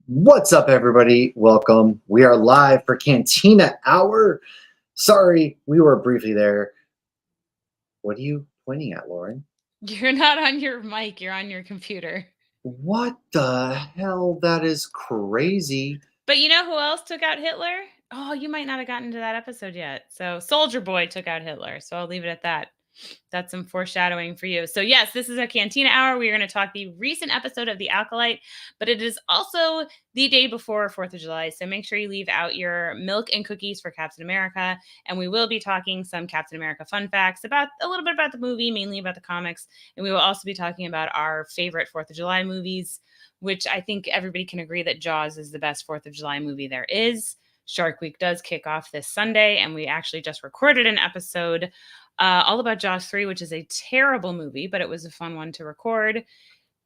What's up, everybody? Welcome. We are live for Cantina Hour. Sorry, we were briefly there. What are you pointing at, Lauren? You're not on your mic, you're on your computer. What the hell? That is crazy. But you know who else took out Hitler? Oh, you might not have gotten to that episode yet. So Soldier Boy took out Hitler. So I'll leave it at that. That's some foreshadowing for you. So yes, this is a Cantina Hour. We are going to talk the recent episode of The Acolyte, but it is also the day before 4th of July. So make sure you leave out your milk and cookies for Captain America. And we will be talking some Captain America fun facts about a little bit about the movie, mainly about the comics. And we will also be talking about our favorite 4th of July movies, which I think everybody can agree that Jaws is the best 4th of July movie there is. Shark Week does kick off this Sunday, and we actually just recorded an episode all about Jaws 3, which is a terrible movie, but it was a fun one to record.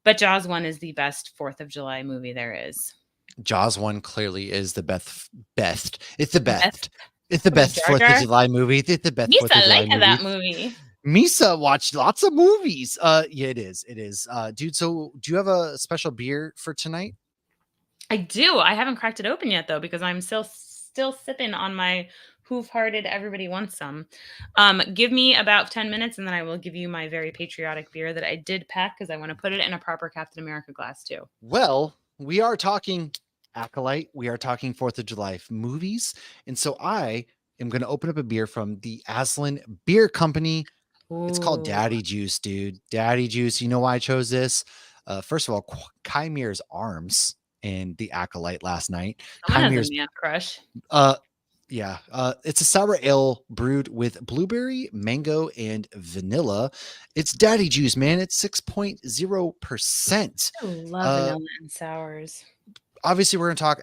But Jaws 1 is the best 4th of July movie there is. Jaws 1 clearly is the best. It's the best. Best? It's the best Jar 4th Jar? of July movie. It's the best 4th of Misa July liked movie. that movie. Misa watched lots of movies. Yeah, it is. It is. Dude, so do you have a special beer for tonight? I do. I haven't cracked it open yet, though, because I'm still sipping on my Hoof-Hearted Everybody Wants Some. Give me about 10 minutes, and then I will give you my very patriotic beer that I did pack because I want to put it in a proper Captain America glass, too. Well, we are talking Acolyte. We are talking 4th of July movies. And so I am going to open up a beer from the Aslan Beer Company. It's called Daddy Juice, dude. Daddy Juice. You know why I chose this? First of all, Chimere's Arms and the Acolyte last night. Someone has a man crush. Yeah. It's a sour ale brewed with blueberry, mango, and vanilla. It's Daddy Juice, man. It's 6.0%. I love vanilla and sours. Obviously, we're going to talk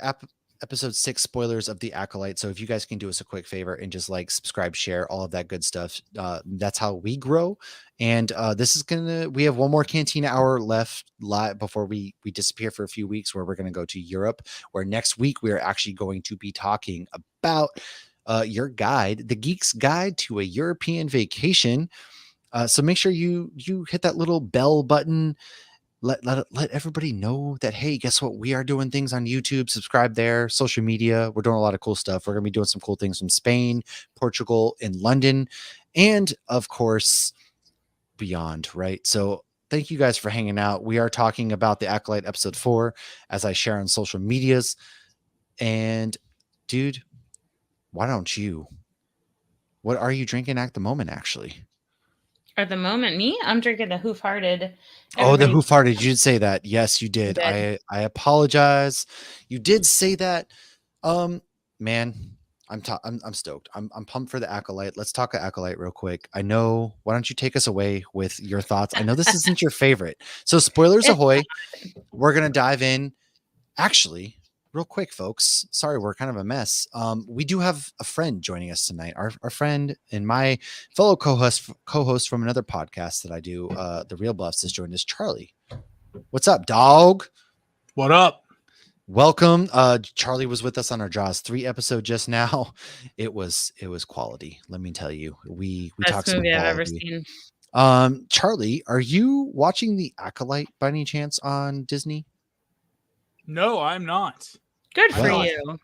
episode 6 spoilers of the Acolyte. So if you guys can do us a quick favor and just like subscribe, share, all of that good stuff, that's how we grow. And this is we have one more Cantina Hour left live before we disappear for a few weeks, where we're going to go to Europe, where next week we are actually going to be talking about your guide, the Geek's Guide to a European Vacation. So make sure you hit that little bell button. Let everybody know that, hey, guess what? We are doing things on YouTube. Subscribe there. Social media. We're doing a lot of cool stuff. We're going to be doing some cool things from Spain, Portugal, and London, and of course, beyond, right? So thank you guys for hanging out. We are talking about the Acolyte episode 4 as I share on social medias. And dude, why don't you? What are you drinking at the moment, actually? At the moment, me? I'm drinking the Hoof-Hearted. Oh, the Hoof-Hearted. You did say that. Yes, you did. I apologize. You did say that. Man, I'm stoked. I'm pumped for the Acolyte. Let's talk Acolyte real quick. I know. Why don't you take us away with your thoughts? I know this isn't your favorite. So spoilers ahoy. We're going to dive in. Actually, real quick, folks. Sorry, we're kind of a mess. We do have a friend joining us tonight. Our friend and my fellow co-host from another podcast that I do, The Real Buffs, has joined us. Charlie, what's up, dog? What up? Welcome. Charlie was with us on our Jaws 3 episode just now. It was quality. Let me tell you, we talked some movie quality. I've ever seen. Charlie, are you watching the Acolyte by any chance on Disney? No, I'm not. Good for you.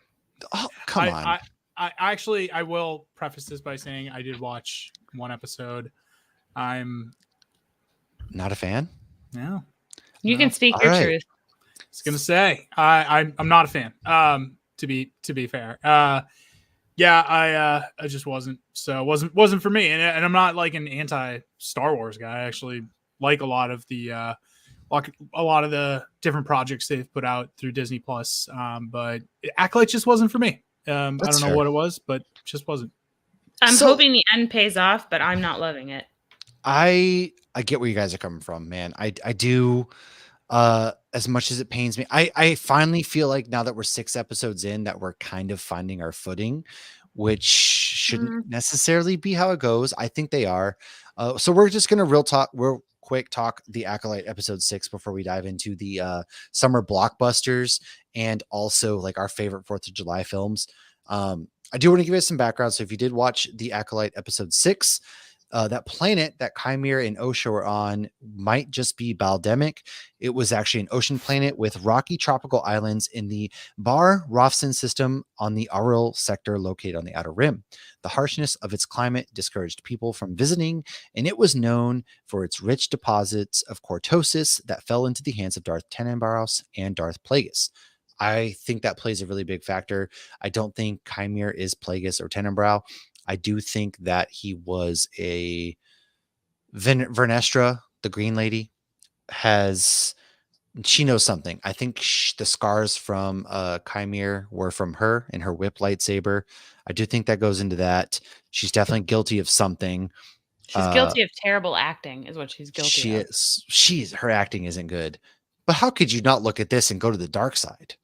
Oh, come on. I will preface this by saying I did watch one episode. I'm not a fan. No. You can speak your truth. I was gonna say I'm not a fan. To be fair. I just wasn't. So it wasn't for me. And I'm not like an anti Star Wars guy. I actually like a lot of the different projects they've put out through Disney Plus. But Acolyte just wasn't for me. I don't know what it was, but it just wasn't. I'm hoping the end pays off, but I'm not loving it. I get where you guys are coming from, man. I do. As much as it pains me, I finally feel like now that we're 6 episodes in, that we're kind of finding our footing, which shouldn't necessarily be how it goes. I think they are. So we're just gonna real quick talk the Acolyte episode 6 before we dive into the summer blockbusters and also like our favorite 4th of July films. I do want to give you some background. So if you did watch the Acolyte episode 6, that planet that Chimera and Osha were on might just be Baldemic. It was actually an ocean planet with rocky tropical islands in the Bar Rofson system on the Auril sector located on the outer rim. The harshness of its climate discouraged people from visiting, and it was known for its rich deposits of cortosis that fell into the hands of Darth Tenenbaros and Darth Plagueis. I think that plays a really big factor. I don't think Chimera is Plagueis or Tenenbaum. I do think that he was a Vernestra, the Green Lady, she knows something. I think the scars from Chimera were from her and her whip lightsaber. I do think that goes into that. She's definitely guilty of something. She's guilty of terrible acting, is what she's guilty of. Her acting isn't good. But how could you not look at this and go to the dark side?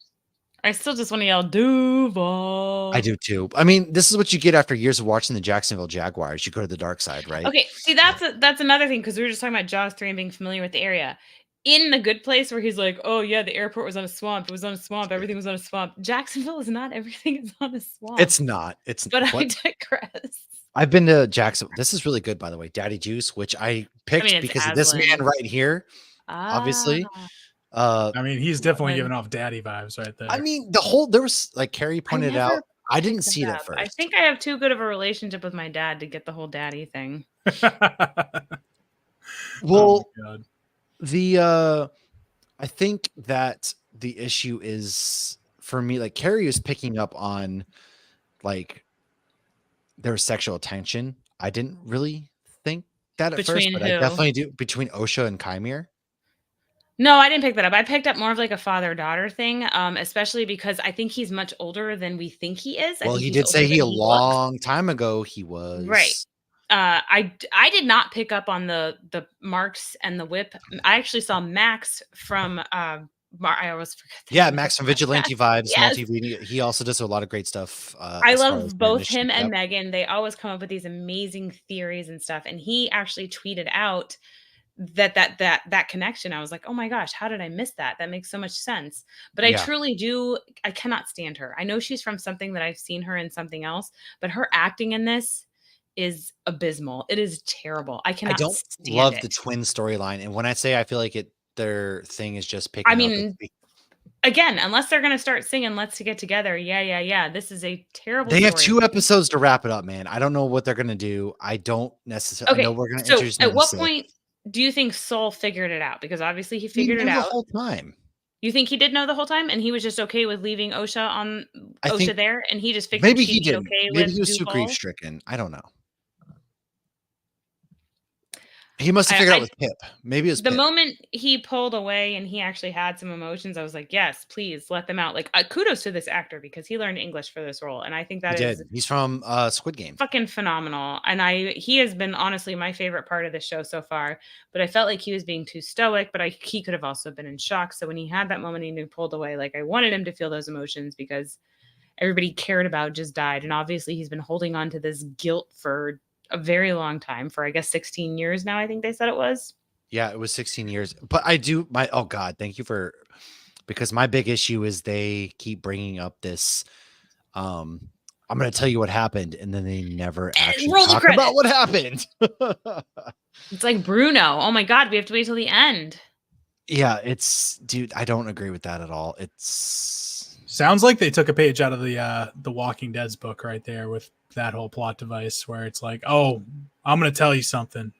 I still just want to yell Duval. I do too. I mean, this is what you get after years of watching the Jacksonville Jaguars. You go to the dark side, right? Okay, see, that's another thing, because we were just talking about Jaws 3 and being familiar with the area. In The Good Place, where he's like, oh yeah, the airport was on a swamp. It was on a swamp. Everything was on a swamp. Jacksonville is not. Everything is on a swamp. It's not. But I digress. I've been to Jacksonville. This is really good, by the way. Daddy Juice, which I picked because of this man right here, obviously. I mean, he's definitely giving off daddy vibes right there. I mean, there was, like Carrie pointed out, I didn't see it at first. I think I have too good of a relationship with my dad to get the whole daddy thing. Well, I think that the issue is, for me, like, Carrie is picking up on, like, their sexual tension. I didn't really think that at first, but I definitely do, between Osha and Chimera. No, I didn't pick that up. I picked up more of like a father-daughter thing, especially because I think he's much older than we think he is. Well, he did say a long time ago he was. Right. I did not pick up on the marks and the whip. I actually saw Max from I always forget. Yeah, Max from Vigilante Vibes, yes. Multimedia. He also does a lot of great stuff. I love both him and Megan. They always come up with these amazing theories and stuff. And he actually tweeted out that connection. I was like, oh my gosh, how did I miss that? That makes so much sense. But I truly do. I cannot stand her. I know she's from something that I've seen her in something else, but her acting in this is abysmal. It is terrible. I cannot. I don't love the twin storyline. And when I say I feel like their thing is just picking. I mean, again, unless they're gonna start singing "Let's Get Together," yeah. This is a terrible. They have 2 episodes to wrap it up, man. I don't know what they're gonna do. I don't necessarily. Okay, I know we're gonna introduce. At what point do you think Saul figured it out? Because obviously he figured it out the whole time. You think he did know the whole time, and he was just okay with leaving Osha there, and he just figured maybe he did. Okay, maybe he was too grief stricken. I don't know. He must have figured out with Pip. Maybe it was the moment he pulled away and he actually had some emotions. I was like, yes, please let them out. Like, kudos to this actor because he learned English for this role, and I think that he's from Squid Game. Fucking phenomenal. And he has been honestly my favorite part of the show so far. But I felt like he was being too stoic. But he could have also been in shock. So when he had that moment and he pulled away, like I wanted him to feel those emotions because everybody cared about just died, and obviously he's been holding on to this guilt for a very long time, for I guess 16 years now. I think they said it was. Yeah, it was 16 years. But oh God, thank you because my big issue is they keep bringing up this. I'm going to tell you what happened, and then they never actually talk about what happened. It's like Bruno. Oh my God, we have to wait till the end. Yeah, dude, I don't agree with that at all. Sounds like they took a page out of the Walking Dead's book right there with that whole plot device where it's like, oh, I'm going to tell you something.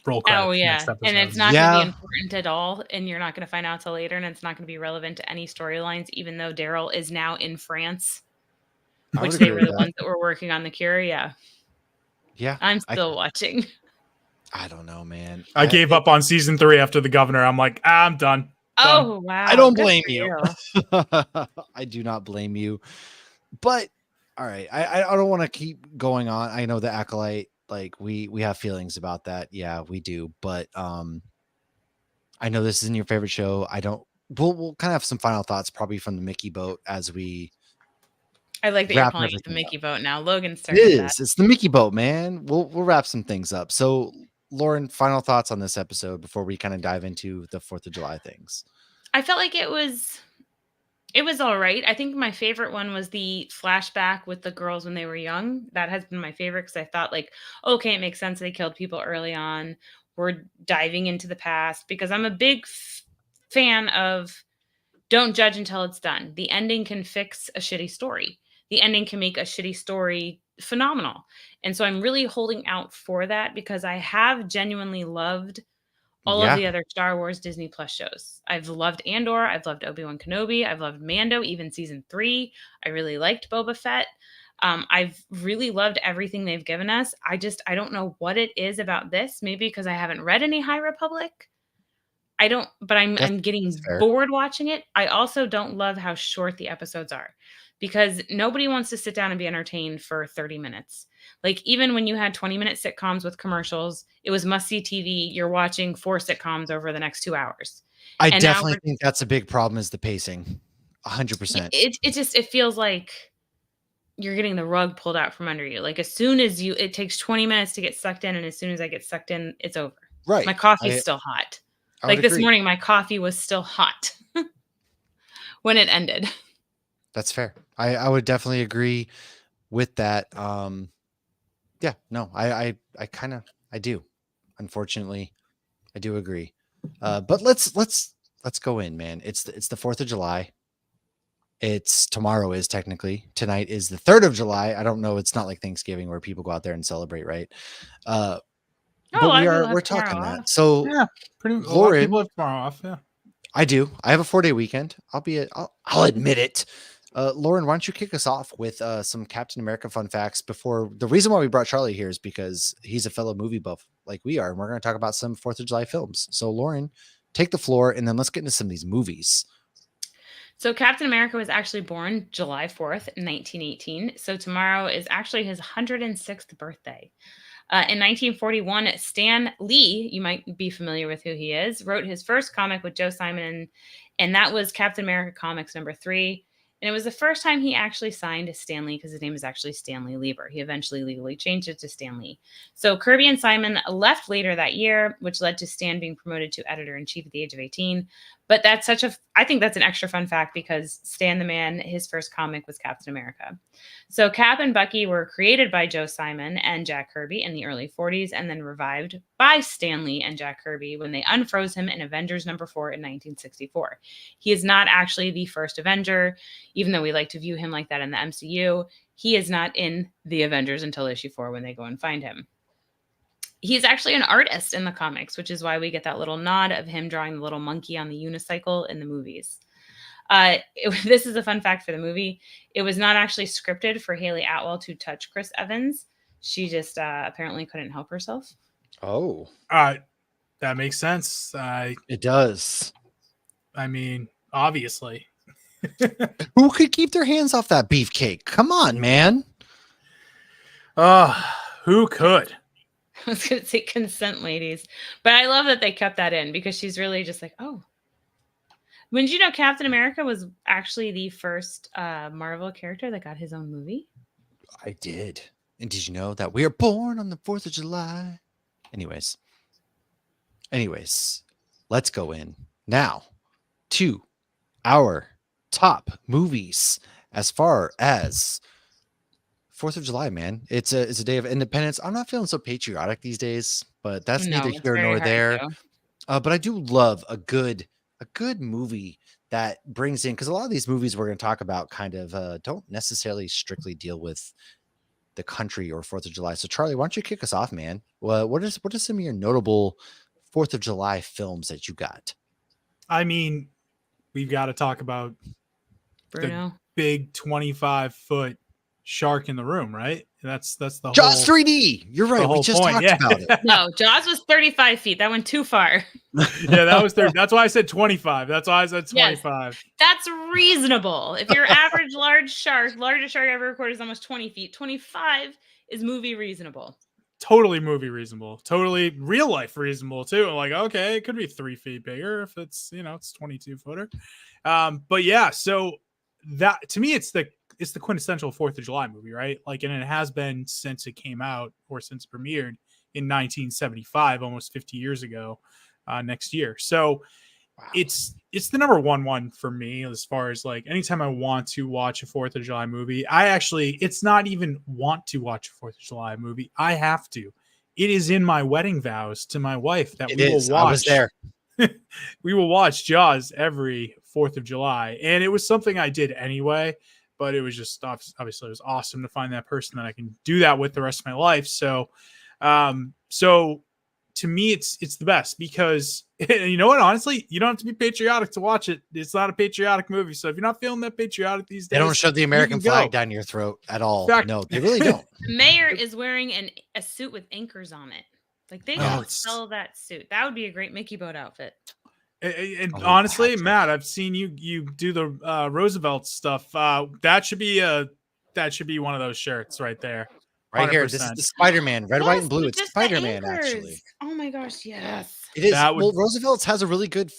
Roll credits. Oh yeah, and it's not going to be important at all, and you're not going to find out till later, and it's not going to be relevant to any storylines, even though Daryl is now in France, which they were the ones that were working on the cure. Yeah, I'm still watching. I don't know, man. I gave up on season 3 after the governor. I'm like, I'm done. Oh wow! I don't blame you. I do not blame you. But all right, I don't want to keep going on. I know the Acolyte, like we have feelings about that. Yeah, we do. But I know this isn't your favorite show. We'll kind of have some final thoughts probably from the Mickey boat as we. I like that you're calling it the Mickey boat now. Logan started that. It's the Mickey boat, man. We'll wrap some things up. So, Lauren, final thoughts on this episode before we kind of dive into the 4th of July things. I felt like it was It was all right. I think my favorite one was the flashback with the girls when they were young. That has been my favorite because I thought, like, okay, it makes sense they killed people early on. We're diving into the past because I'm a big fan of don't judge until it's done. The ending can fix a shitty story. The ending can make a shitty story phenomenal. And so I'm really holding out for that because I have genuinely loved all of Yeah, the other Star Wars Disney Plus shows. I've loved Andor, I've loved Obi-Wan Kenobi, I've loved Mando, even season 3. I really liked Boba Fett. I've really loved everything they've given us. I don't know what it is about this. Maybe because I haven't read any High Republic. I don't, but that's, I'm that's getting fair. bored watching it. I also don't love how short the episodes are because nobody wants to sit down and be entertained for 30 minutes. Like even when you had 20-minute sitcoms with commercials, it was must-see TV. You're watching 4 sitcoms over the next 2 hours. I And now definitely think that's a big problem is the pacing. 100%. it feels like you're getting the rug pulled out from under you. Like as soon as it takes 20 minutes to get sucked in, and as soon as I get sucked in, it's over. My Right. coffee's still hot. I would Like this agree. morning, my coffee was still hot when it ended. That's fair. I would definitely agree with that. Yeah, no, I kind of, I do. Unfortunately, I do agree. But let's go in, man. It's the 4th of July. It's tomorrow is technically. Tonight is the 3rd of July. I don't know. It's not like Thanksgiving where people go out there and celebrate, right? Oh, a But lot of people have we're tomorrow talking that. off. So Yeah, a lot of Lauren, people have tomorrow off. Yeah. I do. I have a 4-day weekend. I'll admit it. Lauren, why don't you kick us off with some Captain America fun facts before the reason why we brought Charlie here is because he's a fellow movie buff like we are. And we're going to talk about some 4th of July films. So Lauren, take the floor and then let's get into some of these movies. So Captain America was actually born July 4th, 1918. So tomorrow is actually his 106th birthday. In 1941, Stan Lee, you might be familiar with who he is, wrote his first comic with Joe Simon, and that was Captain America Comics #3. And it was the first time he actually signed Stan Lee because his name is actually Stanley Lieber. He eventually legally changed it to Stan Lee. So Kirby and Simon left later that year, which led to Stan being promoted to editor-in-chief at the age of 18. But I think that's an extra fun fact because Stan the Man, his first comic was Captain America. So Cap and Bucky were created by Joe Simon and Jack Kirby in the early 40s and then revived by Stan Lee and Jack Kirby when they unfroze him in Avengers #4 in 1964. He is not actually the first Avenger, even though we like to view him like that in the MCU. He is not in the Avengers until issue 4 when they go and find him. He's actually an artist in the comics, which is why we get that little nod of him drawing the little monkey on the unicycle in the movies. This is a fun fact for the movie. It was not actually scripted for Haley Atwell to touch Chris Evans. She just apparently couldn't help herself. Oh, That makes sense. it does. I mean, obviously. Who could keep their hands off that beefcake? Come on, man. Who could? I was going to say consent, ladies. But I love that they kept that in because she's really just like, oh. When did you know Captain America was actually the first Marvel character that got his own movie? I did. And did you know that we are born on the 4th of July? Anyways, let's go in now to our top movies as far as 4th of July, man. It's a day of independence. I'm not feeling so patriotic these days, but that's No, neither it's here very nor hard there. to. But I do love a good movie that brings in, because a lot of these movies we're going to talk about kind of don't necessarily strictly deal with the country or 4th of July. So Charlie, why don't you kick us off, man? Well, what are some of your notable 4th of July films that you got? I mean, we've got to talk about Bruno. the big 25-foot shark in the room, right? That's the Jaws whole 3D. You're right. We whole just point, talked yeah. about it. No, Jaws was 35 feet. That went too far. Yeah, that was 30. That's why I said 25. That's why I said 25. Yes, that's reasonable. If your average largest shark ever recorded is almost 20 feet, 25 is movie reasonable. Totally movie reasonable. Totally real life reasonable too. I'm like, okay, it could be 3 feet bigger if it's, it's 22 footer. But yeah, so that to me, it's the quintessential 4th of July movie, right? Like, and it has been since it came out or since it premiered in 1975, almost 50 years ago, next year. So it's the number one for me as far as like anytime I want to watch a 4th of July movie. It's not even want to watch a 4th of July movie. I have to. It is in my wedding vows to my wife that we will watch. I was there. We will watch Jaws every 4th of July. And it was something I did anyway, but it was just obviously it was awesome to find that person that I can do that with the rest of my life. So, to me, it's the best because you know what? Honestly, you don't have to be patriotic to watch it. It's not a patriotic movie. So if you're not feeling that patriotic these days, They don't shove the American flag down your throat at all. Fact- No, they really don't. The mayor is wearing a suit with anchors on it. Like they Oh, should sell that suit. That would be a great Mickey boat outfit. And Oh, honestly, Patrick. Matt, I've seen you do the Roosevelt stuff. That should be one of those shirts right there. Right here. This is 100%. the Spider-Man, red, white, and blue. It's just the Spider-Man, anchors. actually. Oh my gosh, yes. It is. That would- Well, Roosevelt's has a really good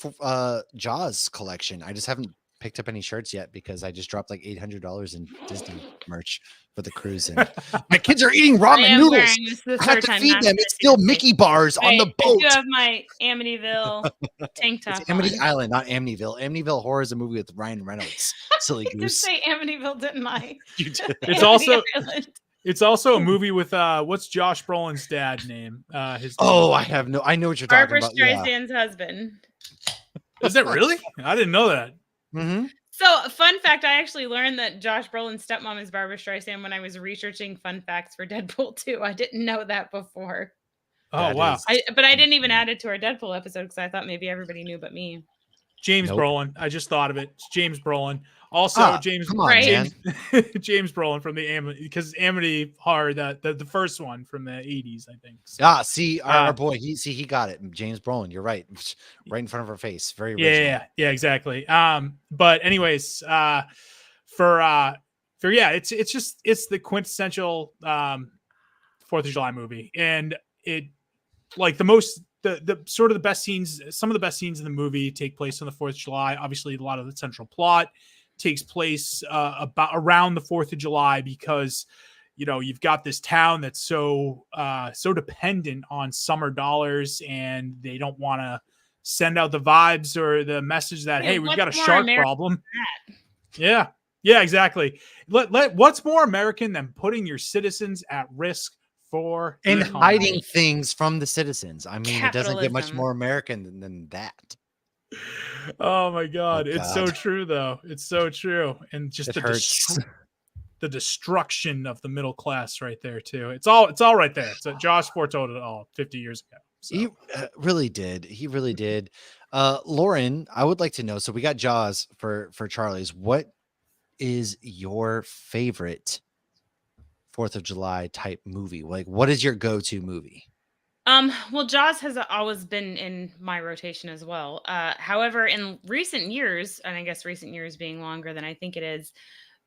Jaws collection. I just haven't picked up any shirts yet because I just dropped like $800 in Disney merch for the cruise. And my kids are eating I ramen am noodles. wearing this the I have third to time. feed not them. to It's still see Mickey bars on the I boat. do have my Amityville tank top It's Amity on. Island, not Amityville. Amityville Horror is a movie with Ryan Reynolds. Silly I did goose. say Amityville, didn't I? You did. It's Amity also- Island. It's also a movie with what's Josh Brolin's dad name? His Oh, I know what you're talking Barbara about. Yeah. Streisand's husband. is it really? I didn't know that. Mm-hmm. So, fun fact, I actually learned that Josh Brolin's stepmom is Barbara Streisand when I was researching fun facts for Deadpool 2. I didn't know that before. Oh That wow, is- But I didn't even add it to our Deadpool episode because I thought maybe everybody knew but me. James Nope. Brolin. I just thought of it. It's James Brolin. Also, Ah, James. come on, Right. man. James Brolin from the because Amity Horror, the first one from the 80s, I think. So, Ah, see, our Uh, boy, he got it. James Brolin, you're right. Right in front of our face. Very original. yeah, exactly. But anyways, it's the quintessential 4th of July movie, and it like the sort of the best scenes, some of the best scenes in the movie take place on the 4th of July. Obviously, a lot of the central plot takes place around the 4th of July because you've got this town that's so dependent on summer dollars, and they don't want to send out the vibes or the message that, hey, we've got a what's more shark American problem. Yeah, exactly. What's more American than putting your citizens at risk for And economy? hiding things from the citizens. I mean, it doesn't get much Capitalism. more American than that. Oh my God. Oh, It's so God. true though. It's so true. And just It the hurts. the destruction of the middle class right there too. It's all right there. So Josh foretold it all 50 years ago. So. He really did. He really did. Lauren, I would like to know. So we got Jaws for Charlie's. What is your favorite 4th of July type movie? Like, what is your go-to movie? Well, Jaws has always been in my rotation as well. However, in recent years, and I guess recent years being longer than I think it is,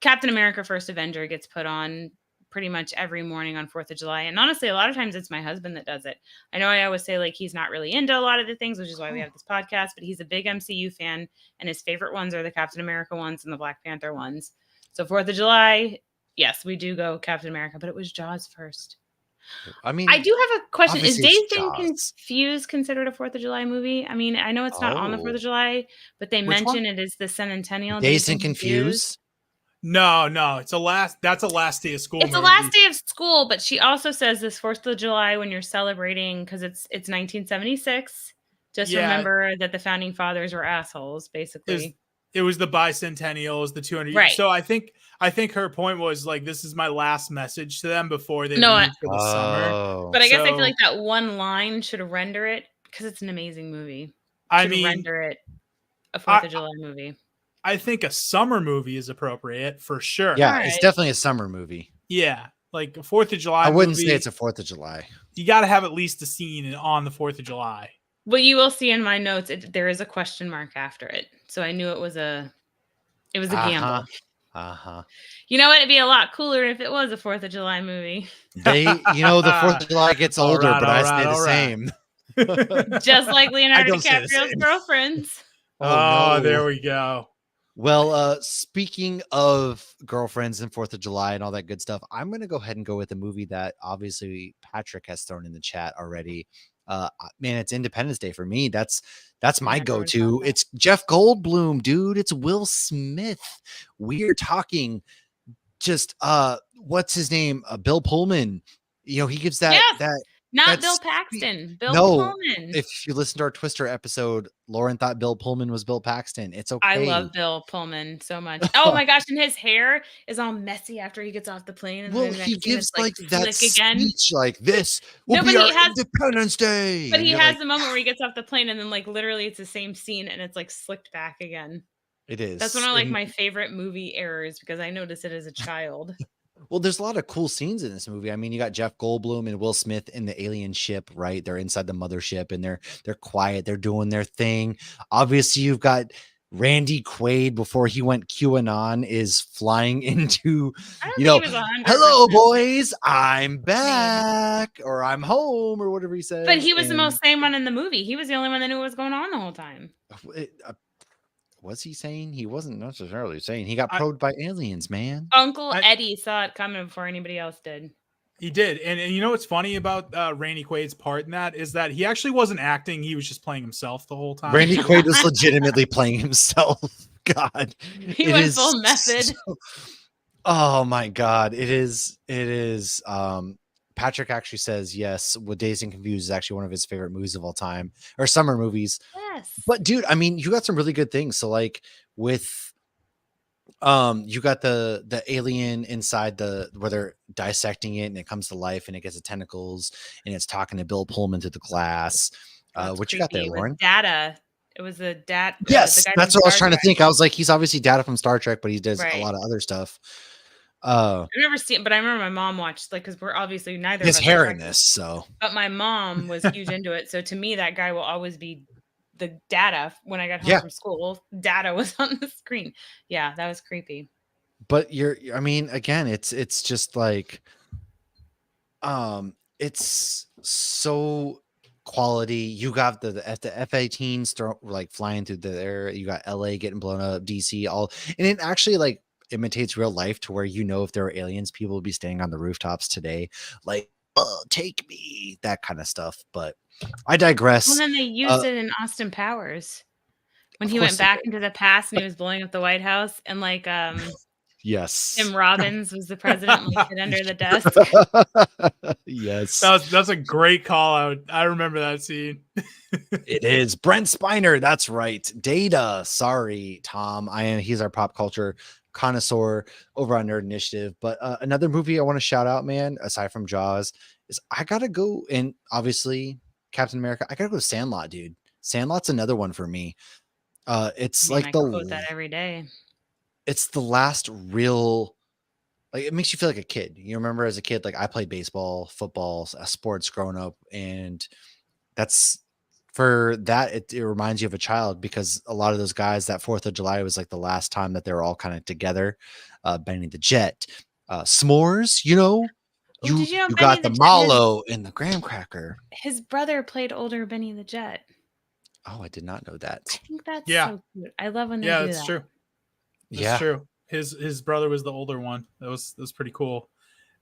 Captain America: First Avenger gets put on pretty much every morning on 4th of July. And honestly, a lot of times it's my husband that does it. I know I always say like he's not really into a lot of the things, which is why we have this podcast, but he's a big MCU fan, and his favorite ones are the Captain America ones and the Black Panther ones. So 4th of July, yes, we do go Captain America, but it was Jaws first. I mean, I do have a question. Is obviously it's Dazed and Jaws. Confused considered a 4th of July movie? I mean, I know it's not on the 4th Oh. of July, but they Which mention it is the centennial. Dazed and Confused. No, that's a last day of school. It's the movie. last day of school, but she also says this 4th of July when you're celebrating because it's 1976. Just Yeah. remember that the founding fathers were assholes, basically. It was the bicentennial, it was the 200 Right. So I think her point was like, this is my last message to them before they No, leave for the summer. Oh, But I guess I feel So- like that one line should render it because it's an amazing movie. I Should mean, render it a 4th of July movie. I think a summer movie is appropriate for sure. yeah, Alright. it's definitely a summer movie. Yeah. Like a 4th of July I wouldn't movie, say it's a 4th of July. you got to have at least a scene on the 4th of July. What you will see in my notes, there is a question mark after it. So I knew it was a gamble. Uh-huh. You know what? It'd be a lot cooler if it was a 4th of July movie. The 4th of July gets All older, right, but I all stay right, the all right. same. Just like Leonardo don't say the DiCaprio's same. girlfriends. Oh, no. there we go. Well, speaking of girlfriends and 4th of July and all that good stuff, I'm going to go ahead and go with a movie that obviously Patrick has thrown in the chat already. Man, it's Independence Day for me. That's my Never would've go-to. thought that. It's Jeff Goldblum, dude. It's Will Smith. We're talking just what's his name? Bill Pullman. You know, he gives that Yes! Not Bill that's Paxton. Bill no. Pullman. If you listen to our Twister episode, Lauren thought Bill Pullman was Bill Paxton. It's okay. I love Bill Pullman so much. Oh my gosh, and his hair is all messy after he gets off the plane, and Well, then the he next scene gives it's like that slick again. speech like this will No, be but our he has Independence Day. But And he you're has like, the moment where he gets off the plane, and then like literally it's the same scene, and it's like slicked back again. it is. That's one of like And- my favorite movie errors because I noticed it as a child. Well, there's a lot of cool scenes in this movie. I mean, you got Jeff Goldblum and Will Smith in the alien ship, right? They're inside the mothership and they're quiet, they're doing their thing. Obviously, you've got Randy Quaid before he went QAnon is flying into, I don't you think know, he was 100%. hello boys, I'm back, or I'm home, or whatever he says. But he was the and- most sane one in the movie. He was the only one that knew what was going on the whole time. Was he saying? He wasn't necessarily saying. He got I- probed by aliens, man. Uncle Eddie saw it coming before anybody else did. He did. And you know what's funny about Randy Quaid's part in that is that he actually wasn't acting. He was just playing himself the whole time. Randy Quaid was legitimately playing himself. God. He went full method. Oh my God. It is. Patrick actually says yes. With Dazed and Confused is actually one of his favorite movies of all time, or summer movies. Yes. But dude, I mean, you got some really good things. So like with you got the alien inside where they're dissecting it and it comes to life and it gets the tentacles and it's talking to Bill Pullman through the glass. What you got there, Lauren? Data. It was the Data. Yes, the guy that's from what I was Star trying to Trek. think. I was like, he's obviously Data from Star Trek, but he does a Right. lot of other stuff. I've never seen, but I remember my mom watched like because we're obviously neither. His of us hair are in Trekkies, this, so but my mom was huge into it. So to me, that guy will always be the Data. When I got home Yeah. from school, Data was on the screen. Yeah, that was creepy. but I mean, again, it's just like it's so quality. You got the F-18s like flying through the air. You got LA getting blown up, DC, all, and it actually like imitates real life to where, you know, if there were aliens, people would be staying on the rooftops today, like, oh, take me, that kind of stuff. But I digress. Well, then they used it in Austin Powers when Of he course went they back did. into the past and he was blowing up the White House, and like Yes. Tim Robbins was the president and like hid under the desk. Yes. That's a great call out. I remember that scene. It is Brent Spiner. That's right. Data. Sorry, Tom. He's our pop culture connoisseur over on Nerd Initiative. But another movie I want to shout out, man, aside from Jaws, is I gotta go, and obviously Captain America. I gotta go to Sandlot, dude. Sandlot's another one for me. It's Man, like I quote that every day. it's the last real, like, it makes you feel like a kid. You remember as a kid, like I played baseball, football, sports growing up, and that's for that. It reminds you of a child, because a lot of those guys, that 4th of July was like the last time that they were all kind of together. Benny the Jet, s'mores, you know. Oh, did you know You Benny got the the Jet, mallow and the graham cracker. his brother played older Benny the Jet. Oh, I did not know that. I think that's Yeah. so cute. I love when they Yeah, do that's that. true. That's Yeah. true. His brother was the older one. That was pretty cool.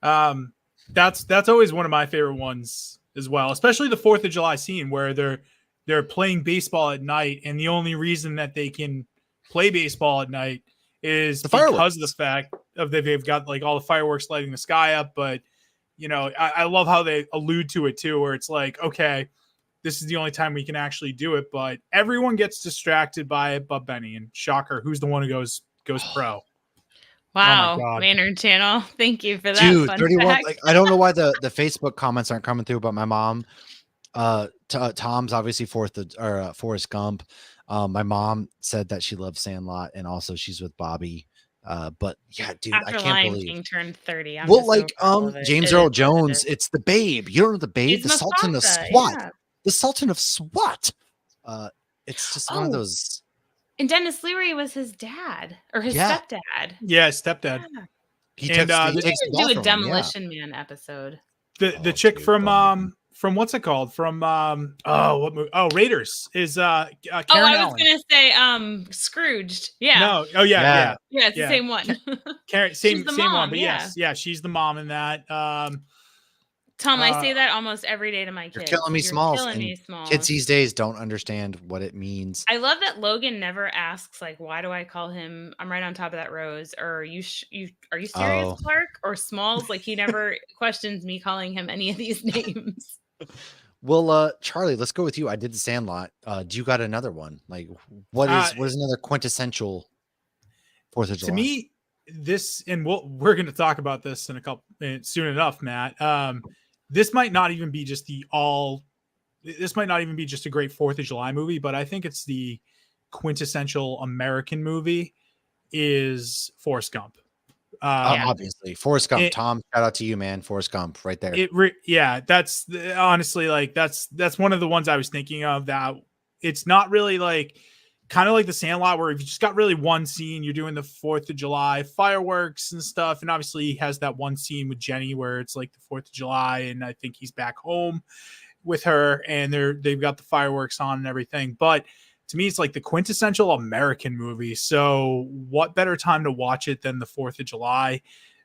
That's always one of my favorite ones as well, especially the 4th of July scene where they're playing baseball at night, and the only reason that they can play baseball at night is The because fireworks. of the fact of that they've got like all the fireworks lighting the sky up. But you know, I love how they allude to it too, where it's like, okay, this is the only time we can actually do it, but everyone gets distracted by it but Benny, and shocker, who's the one who goes pro? Wow, God. Maynard Channel. Thank you for that. Dude, fun 31. fact. Like, I don't know why the Facebook comments aren't coming through, but my mom, Tom's obviously Forrest Gump. My mom said that she loves Sandlot, and also she's with Bobby. But yeah, dude, After I can't Lion believe. King turned 30. I'm Well, just like so proud of it. James It Earl is what it Jones, is. it's the Babe. You don't know the Babe, He's the Sultan of Mufasa, SWAT, yeah. the Sultan of SWAT. It's just one of Oh. those. And Dennis Leary was his dad or his Yeah. stepdad. Yeah, stepdad. Yeah. He And, takes, he we takes We the need ball to do from a him, yeah. Demolition Man episode. The Oh, chick dude, from what's it called? From what movie? Oh, Raiders is Karen Oh, I was Allen. gonna say Scrooged. Yeah. No, oh yeah. Yeah, it's Yeah. the same one. Karen, She's same the one, mom, but yeah. yes, yeah, she's the mom in that. Tom, I say that almost every day to my kids. You're killing me, Smalls. Killing And me, Smalls. kids these days don't understand what it means. I love that Logan never asks, like, why do I call him I'm right on top of that rose, or are you serious, Oh. Clark, or Smalls? Like, he never questions me calling him any of these names. Well, Charlie, let's go with you. I did the Sandlot. Do you got another one? Like, what is another quintessential 4th of July? To me, this, and we're going to talk about this in a couple soon enough, Matt. This might not even be just this might not even be just a great 4th of July movie, but I think it's the quintessential American movie is Forrest Gump. Obviously, Forrest Gump. Tom, shout out to you, man. Forrest Gump, right there. That's honestly, like, that's one of the ones I was thinking of. That it's not really like kind of like the Sandlot, where if you just got really one scene, you're doing the 4th of July fireworks and stuff, and obviously he has that one scene with Jenny where it's like the 4th of July, and I think he's back home with her, and they've got the fireworks on and everything. But to me, it's like the quintessential American movie. So what better time to watch it than the 4th of July?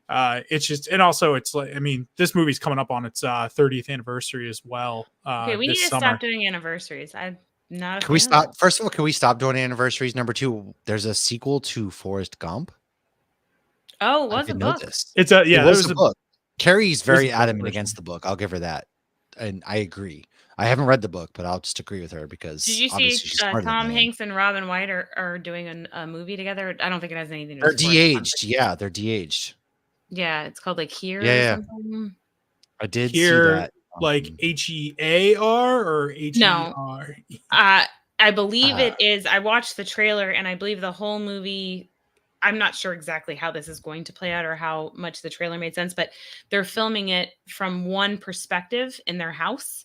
It's just, and also it's like, I mean, this movie's coming up on its 30th anniversary as well. Okay, we need to stop doing anniversaries. I'm not. Can we stop? First of all, can we stop doing anniversaries? Number 2, there's a sequel to Forrest Gump. Oh, what's a book? It's a it was a book. Carrie's very adamant against the book. I'll give her that, and I agree. I haven't read the book, but I'll just agree with her because did you see Tom Hanks and Robin White are doing a movie together? I don't think it has anything to do with They're de-aged. Yeah, they're de-aged. Yeah, it's called like Here. Yeah, or something. I did Here, see that. Like HEAR or HER? No. I believe it is. I watched the trailer, and I believe the whole movie. I'm not sure exactly how this is going to play out or how much the trailer made sense, but they're filming it from one perspective in their house.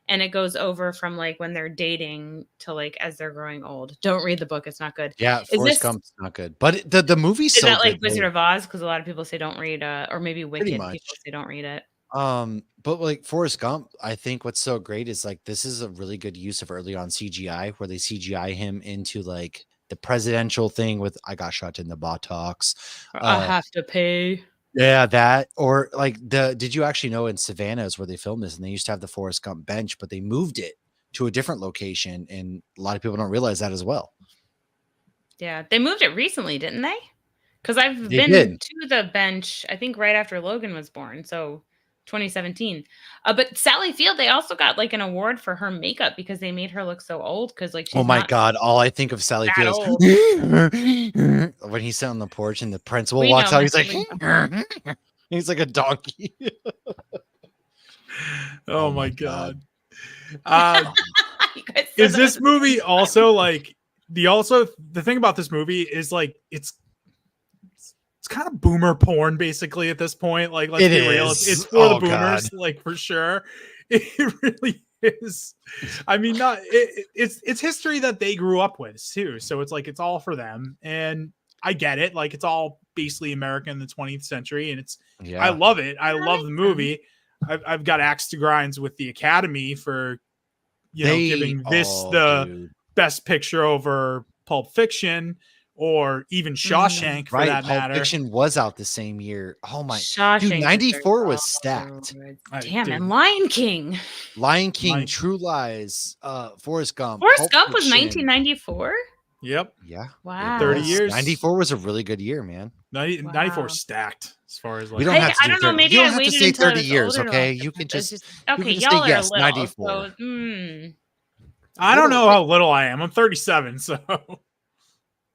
And it goes over from like when they're dating to like as they're growing old. Don't read the book; it's not good. Yeah, Forrest Gump's not good, but the movie's so that like good, Wizard of Oz? Because a lot of people say don't read, or maybe Wicked. People say don't read it. But like Forrest Gump, I think what's so great is like this is a really good use of early on CGI, where they CGI him into like the presidential thing with "I got shot in the buttocks." I have to pay. Yeah, that, or like did you actually know in Savannah is where they filmed this, and they used to have the Forrest Gump bench, but they moved it to a different location, and a lot of people don't realize that as well. Yeah, they moved it recently, didn't they? Because I've been to the bench, I think right after Logan was born, so 2017. But Sally Field, they also got like an award for her makeup because they made her look so old. Because like, she's oh my god, all I think of Sally Field is when he's sitting on the porch and the principal walks out. He's like, he's like a donkey. Oh my god. Is this movie also like the thing about this movie is like it's kind of boomer porn basically at this point. Like, let's be real, it's for the boomers, like for sure. It really is. I mean, it's history that they grew up with too. So it's like it's all for them, and I get it. Like it's all basically America in the 20th century, and I love it. I love the movie. I've got axe to grinds with the Academy for giving this the best picture over Pulp Fiction. Or even Shawshank for that matter. Pulp Fiction was out the same year. Oh my! Shawshank, dude, 94 was stacked. Damn, and Lion King. True Lies, Forrest Gump. Forrest Gump was 1994? Yep. Yeah. Wow. 30 years. 94 was a really good year, man. 94 stacked as far as like. We don't have to I don't know. Maybe you I don't have waited to say until 30 years, okay? You can just okay. You can Y'all say are yes, little, 94. So, I don't know how little I am. I'm 37, so.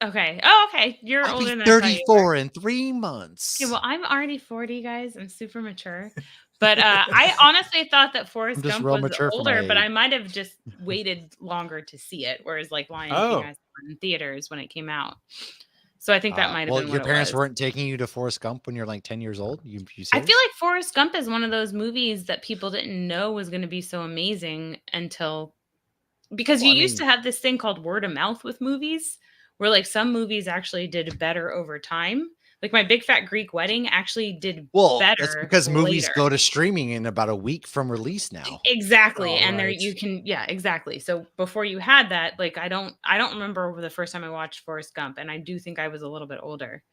Okay. Oh, okay. You're I'll older be than 34 in 3 months. Okay, well, I'm already 40, guys. I'm super mature. But I honestly thought that Forrest Gump was older, but I might have just waited longer to see it. Whereas like Lion King was in theaters when it came out. So I think that might have been what your parents weren't taking you to Forrest Gump when you're like 10 years old? You I feel like Forrest Gump is one of those movies that people didn't know was going to be so amazing until because you used to have this thing called word of mouth with movies. Where like some movies actually did better over time. Like My Big Fat Greek Wedding actually did better. That's because movies go to streaming in about a week from release now. Exactly. And there you can, exactly. So before you had that, like I don't remember the first time I watched Forrest Gump, and I do think I was a little bit older.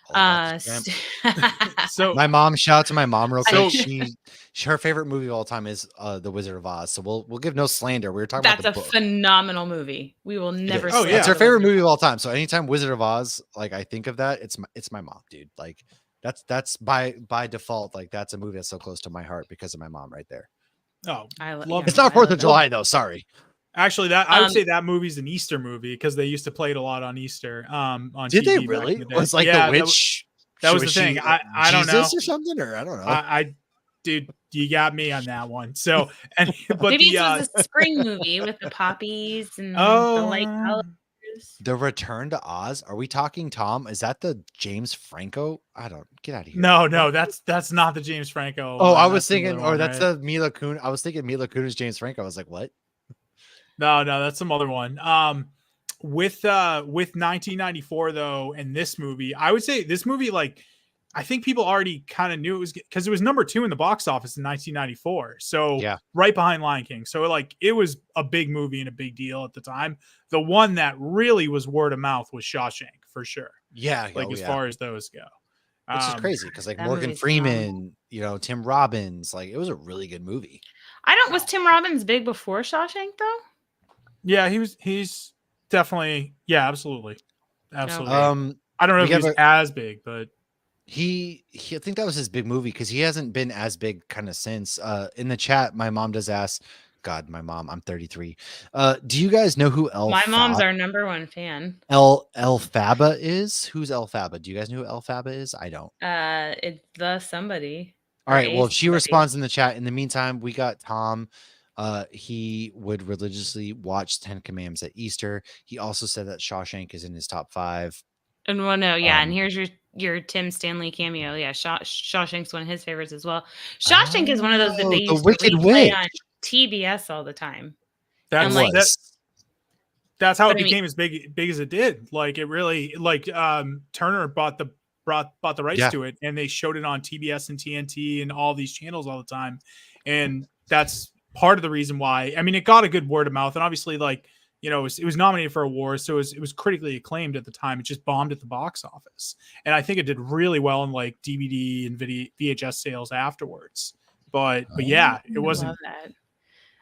All about the scam. So My mom, shout out to my mom real quick. So- Her favorite movie of all time is The Wizard of Oz. So we'll give no slander. We were talking That's about a the book. phenomenal movie. We will It never. is. Oh, slander yeah. It's her The favorite Wizard of movie of all time. So anytime Wizard of Oz, like I think of that, it's my mom, dude. Like that's by default, like that's a movie that's so close to my heart because of my mom right there. oh, I love yeah, It's not I 4th love of it. July though. Sorry. Actually, that I would Um, say that movie's an Easter movie because they used to play it a lot on Easter. On Did TV they back really? in the day. Was like Yeah, the witch? that was the was thing. she, I don't know. Jesus or something, or I don't know. Dude, you got me on that one. So, and but Maybe the it was a spring movie with the poppies and the light oh, colors. The Return to Oz. Are we talking, Tom? Is that the James Franco? I don't get out of here. no, that's not the James Franco. Oh, one. I was That's another thinking, or one, that's right? the Mila Kunis. I was thinking Mila Kunis, James Franco. I was like, what? No, that's some other one. With 1994 though, and this movie, I would say this movie, like, I think people already kind of knew it was because it was number 2 in the box office in 1994. So Yeah. right behind Lion King. So like it was a big movie and a big deal at the time. The one that really was word of mouth was Shawshank for sure. Yeah, Like as far as those go. which is crazy because like that Morgan movie's phenomenal. Freeman, Tim Robbins, like it was a really good movie. Was Tim Robbins big before Shawshank though? Yeah, he's definitely, yeah, absolutely. Absolutely. Okay. I don't know if we he's have as big, but he I think that was his big movie because he hasn't been as big kind of since. In the chat, my mom does ask, God, my mom, I'm 33. Do you guys know who My mom's our number one fan. El Faba is? Who's El Faba? Do you guys know who El Faba is? I don't. It's the somebody. All or right. a Well, if she somebody. responds in the chat, in the meantime, we got Tom. He would religiously watch 10 Commandments at Easter. He also said that Shawshank is in his top 5. And well, no, yeah, and Um, here's your Tim Stanley cameo. Yeah, Shawshank's one of his favorites as well. Shawshank is one of those that they the used to Wicked replay Witch. on TBS all the time. that's like- that's how But it I mean- became as big as it did. Like it really, like Turner bought the rights Yeah. to it, and they showed it on TBS and TNT and all these channels all the time, and that's part of the reason why. I mean, it got a good word of mouth, and obviously, like, it was nominated for awards, so it was critically acclaimed at the time. It just bombed at the box office, and I think it did really well in like DVD and VHS sales afterwards. But yeah, it I wasn't. love that. I feel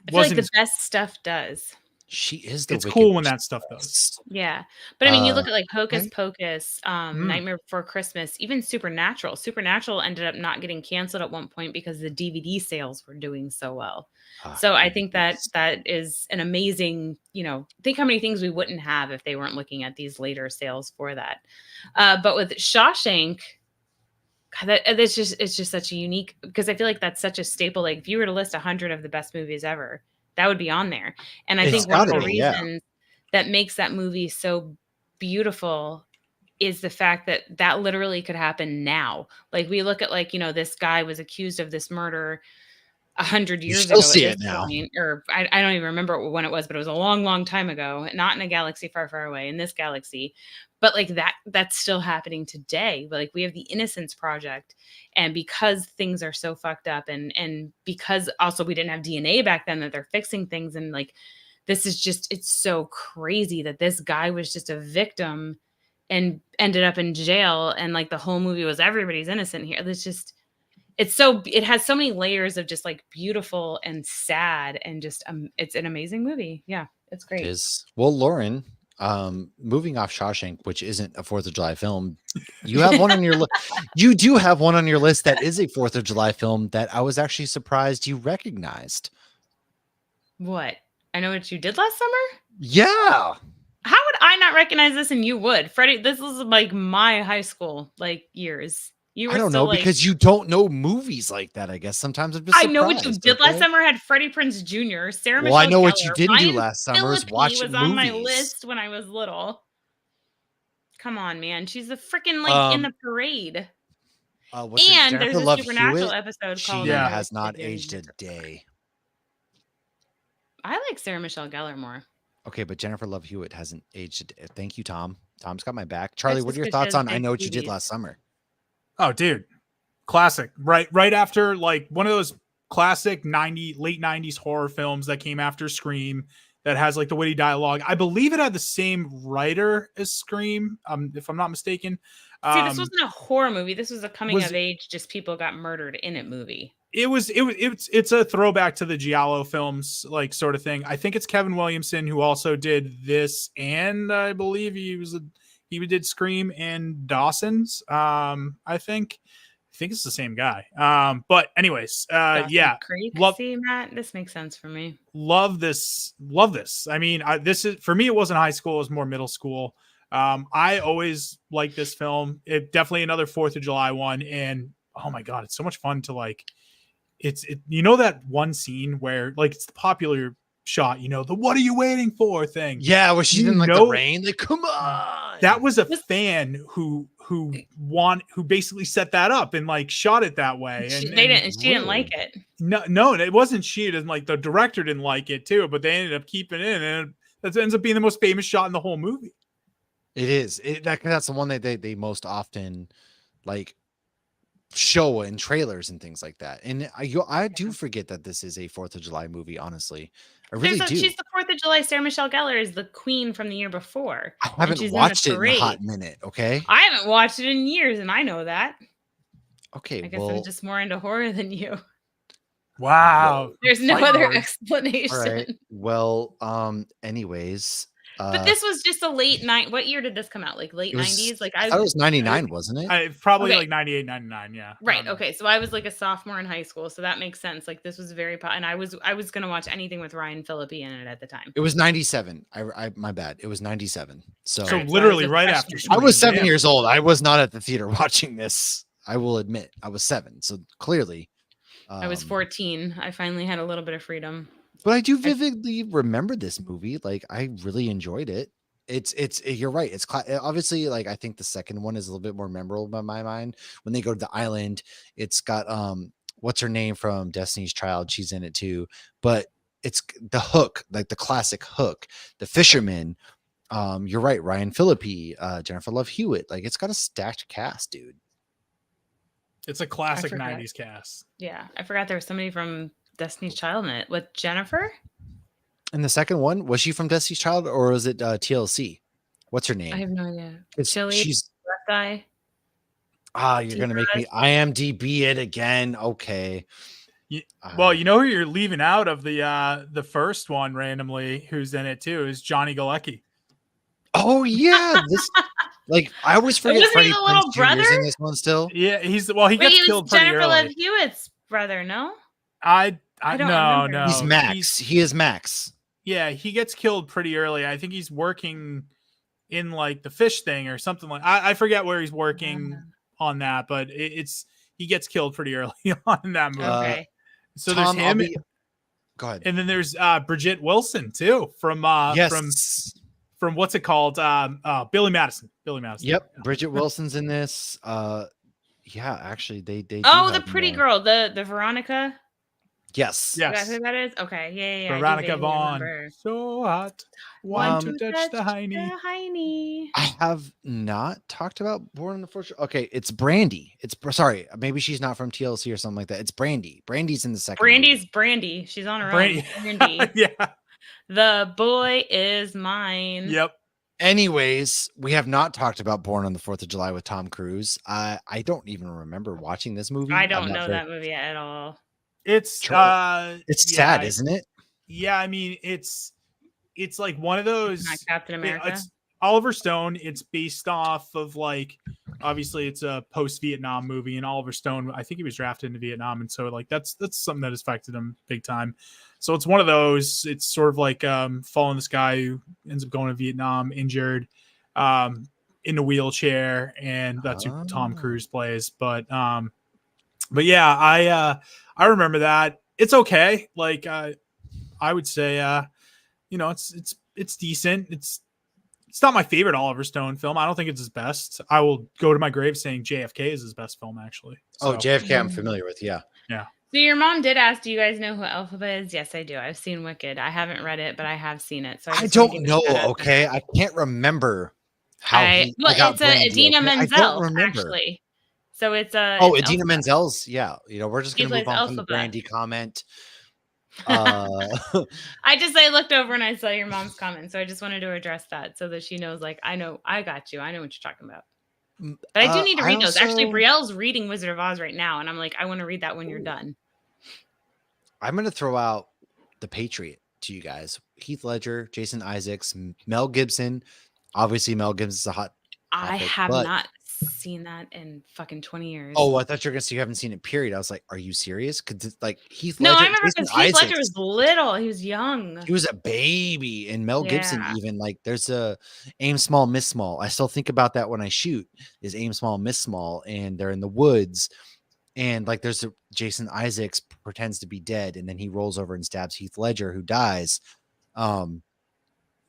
like wasn't the as- best stuff does. She is the It's Wicked cool when Witch. that stuff does. Yeah. But I mean, you look Uh, at like Hocus right? Pocus, Nightmare Before Christmas, even Supernatural. Supernatural ended up not getting canceled at one point because the DVD sales were doing so well. So I think that is an amazing, think how many things we wouldn't have if they weren't looking at these later sales for that. But with Shawshank, God, it's just such a unique, because I feel like that's such a staple. Like if you were to list 100 of the best movies ever, that would be on there. And I It's think one of the gotta be, yeah. reasons that makes that movie so beautiful is the fact that that literally could happen now. Like we look at this guy was accused of this murder 100 years still ago see at it this now. point, or I don't even remember when it was, but it was a long, long time ago, not in a galaxy far, far away, in this galaxy. But like that's still happening today. Like we have the Innocence Project, and because things are so fucked up, and because also we didn't have DNA back then, that they're fixing things, and like this is just, it's so crazy that this guy was just a victim and ended up in jail, and like the whole movie was everybody's innocent here. It has so many layers of just like beautiful and sad, and just it's an amazing movie. Yeah, it's great. It is. Well, Lauren, moving off Shawshank, which isn't a 4th of July film, you have one on your list. You do have one on your list that is a 4th of July film that I was actually surprised you recognized. What? I Know What You Did Last Summer? Yeah. How would I not recognize this and you would? Freddie, this was like my high school years. You were I don't still, know, because you don't know movies like that, I guess. Sometimes I'm just I Know What You surprised, Did Last okay? Summer had Freddie Prinze Jr., Sarah Well, I Michelle know what you Gellar, didn't do Ryan last summer is Phillippe watch was on my movies. list when I was little. Come on, man. She's a freaking in the parade. What's her- And Jennifer there's a Love Supernatural Hewitt? episode She called Yeah. has not Doing aged a Her. day. I like Sarah Michelle Gellar more. Okay, but Jennifer Love Hewitt hasn't aged a day. Thank you, Tom. Tom's got my back. Charlie, That's what are just your 'cause she thoughts has on I big Know What You Did boobies. Last Summer? Oh, dude, classic. Right after, like, one of those classic late 90s horror films that came after Scream, that has like the witty dialogue. I believe it had the same writer as Scream, if I'm not mistaken. See, this wasn't a horror movie. This was a coming Was of age, just people got murdered in it movie. It's a throwback to the Giallo films, like, sort of thing. I think it's Kevin Williamson who also did this, and I believe he did Scream and Dawson's. I think it's the same guy. But anyways, yeah, Creek. love See, Matt, this makes sense for me. love this. I mean, this is, for me, it wasn't high school; it was more middle school. I always liked this film. It definitely another 4th of July one, and oh my god, it's so much fun to like. You know that one scene where like it's the popular shot, you know, the "what are you waiting for" thing. Yeah, where she's in like the rain. Like, come on. That was a fan who basically set that up and like shot it that way. She And didn't like it. No, it wasn't she. And like the director didn't like it too, but they ended up keeping it in, and that ends up being the most famous shot in the whole movie. It is. That's the one that they most often like show in trailers and things like that. And I do forget that this is a 4th of July movie. Honestly, I really do. She's the 4th of July. Sarah Michelle Gellar is the queen from the year before. I haven't watched it in a hot minute. Okay, I haven't watched it in years, and I know that. Okay, I guess I'm just more into horror than you. Wow, there's no other explanation. All right. Well, anyways. But this was just a late night. What year did this come out? Like late 90s? Like I thought it was 99, wasn't it? Probably like 98, 99. Yeah. Right. Okay. So I was like a sophomore in high school, so that makes sense. Like this was very and I was gonna watch anything with Ryan Phillippe in it at the time. It was 97. I my bad. It was 97. So literally right after. I was 7 years old. I was not at the theater watching this. I will admit, I was 7. So clearly, I was 14. I finally had a little bit of freedom. But I do vividly remember this movie. Like, I really enjoyed it. It's you're right. It's obviously, like, I think the second one is a little bit more memorable by my mind. When they go to the island, it's got what's her name from Destiny's Child? She's in it too. But it's the Hook, like the classic Hook, the fisherman. You're right, Ryan Phillippe, Jennifer Love Hewitt. Like, it's got a stacked cast, dude. It's a classic 90s cast. Yeah, I forgot there was somebody from Destiny's Child in it with Jennifer. And the second one, was she from Destiny's Child or was it TLC? What's her name? I have no idea. She's left eye. You're gonna make me IMDb it again. Okay. Well, you know who you're leaving out of the first one randomly, who's in it too, is Johnny Galecki. Oh yeah, this like I always forget Freddie Prinze Jr. is in this one still. Yeah, he gets killed pretty Jennifer early. Love Hewitt's brother, no? I don't no. remember. He's Max. He is Max. Yeah, he gets killed pretty early. I think he's working in like the fish thing or something like. I forget where he's working on that, but he gets killed pretty early on in that movie. Okay. So there's him. Go ahead. And then there's Bridget Wilson too from from what's it called? Billy Madison. Yep. Yeah. Bridget Wilson's in this. Yeah, actually they Oh, the pretty girl, the Veronica. Yes. Is that who that is? Okay. Yeah. Veronica Vaughn. So hot. Want to touch the hiney. I have not talked about Born on the 4th. Okay, it's Brandy. Sorry, maybe she's not from TLC or something like that. It's Brandy. Brandy's in the second. Brandy's Brandy. She's on her own. Brandy. Yeah. The boy is mine. Yep. Anyways, we have not talked about Born on the 4th of July with Tom Cruise. I don't even remember watching this movie. I don't know that movie at all. It's sad, isn't it? Yeah, I mean it's like one of those. Not Captain America. It's Oliver Stone. It's based off of like, obviously it's a post-Vietnam movie, and Oliver Stone, I think he was drafted into Vietnam, and so like that's something that has affected him big time. So it's one of those. It's sort of like following this guy who ends up going to Vietnam, injured, in a wheelchair, and that's who Tom Cruise plays. But yeah, I remember that. It's okay. Like I would say, it's decent. It's not my favorite Oliver Stone film. I don't think it's his best. I will go to my grave saying JFK is his best film, actually. So. Oh, JFK I'm familiar with, yeah. Yeah. So your mom did ask, do you guys know who Elphaba is? Yes, I do. I've seen Wicked. I haven't read it, but I have seen it. So I don't know, okay? I can't remember how it's Idina Menzel, actually. So it's Idina Menzel's, yeah. We're just going to move on from the Brandy comment. I looked over and I saw your mom's comment, so I just wanted to address that so that she knows, like, I got you. I know what you're talking about. But I do need to I read those. Actually, also- Brielle's reading Wizard of Oz right now, and I'm like, I want to read that when you're done. I'm going to throw out The Patriot to you guys. Heath Ledger, Jason Isaacs, Mel Gibson. Obviously, Mel Gibson's a hot I topic, have but not seen that in fucking 20 years. oh, I thought you were going to say you haven't seen it, period. I was like, are you serious? Because like Heath No, Ledger, I remember Jason because Heath Ledger Isaacs, was little. He was young. he was a baby, and Mel Gibson Yeah. even like there's a aim small, miss small. I still think about that when I shoot. Is aim small, miss small, and they're in the woods, and like there's a Jason Isaacs pretends to be dead, and then he rolls over and stabs Heath Ledger, who dies.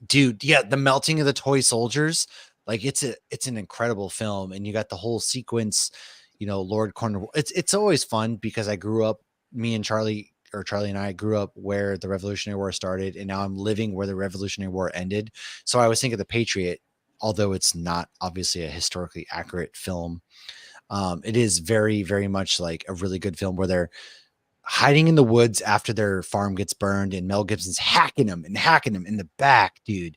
Dude, yeah, the melting of the toy soldiers, like it's an incredible film, and you got the whole sequence. You know, Lord Cornwall. It's always fun because I grew up. Me and Charlie and I grew up where the Revolutionary War started, and now I'm living where the Revolutionary War ended. So I was thinking The Patriot, although it's not obviously a historically accurate film. It is very, very much like a really good film where they're hiding in the woods after their farm gets burned, and Mel Gibson's hacking them in the back, dude.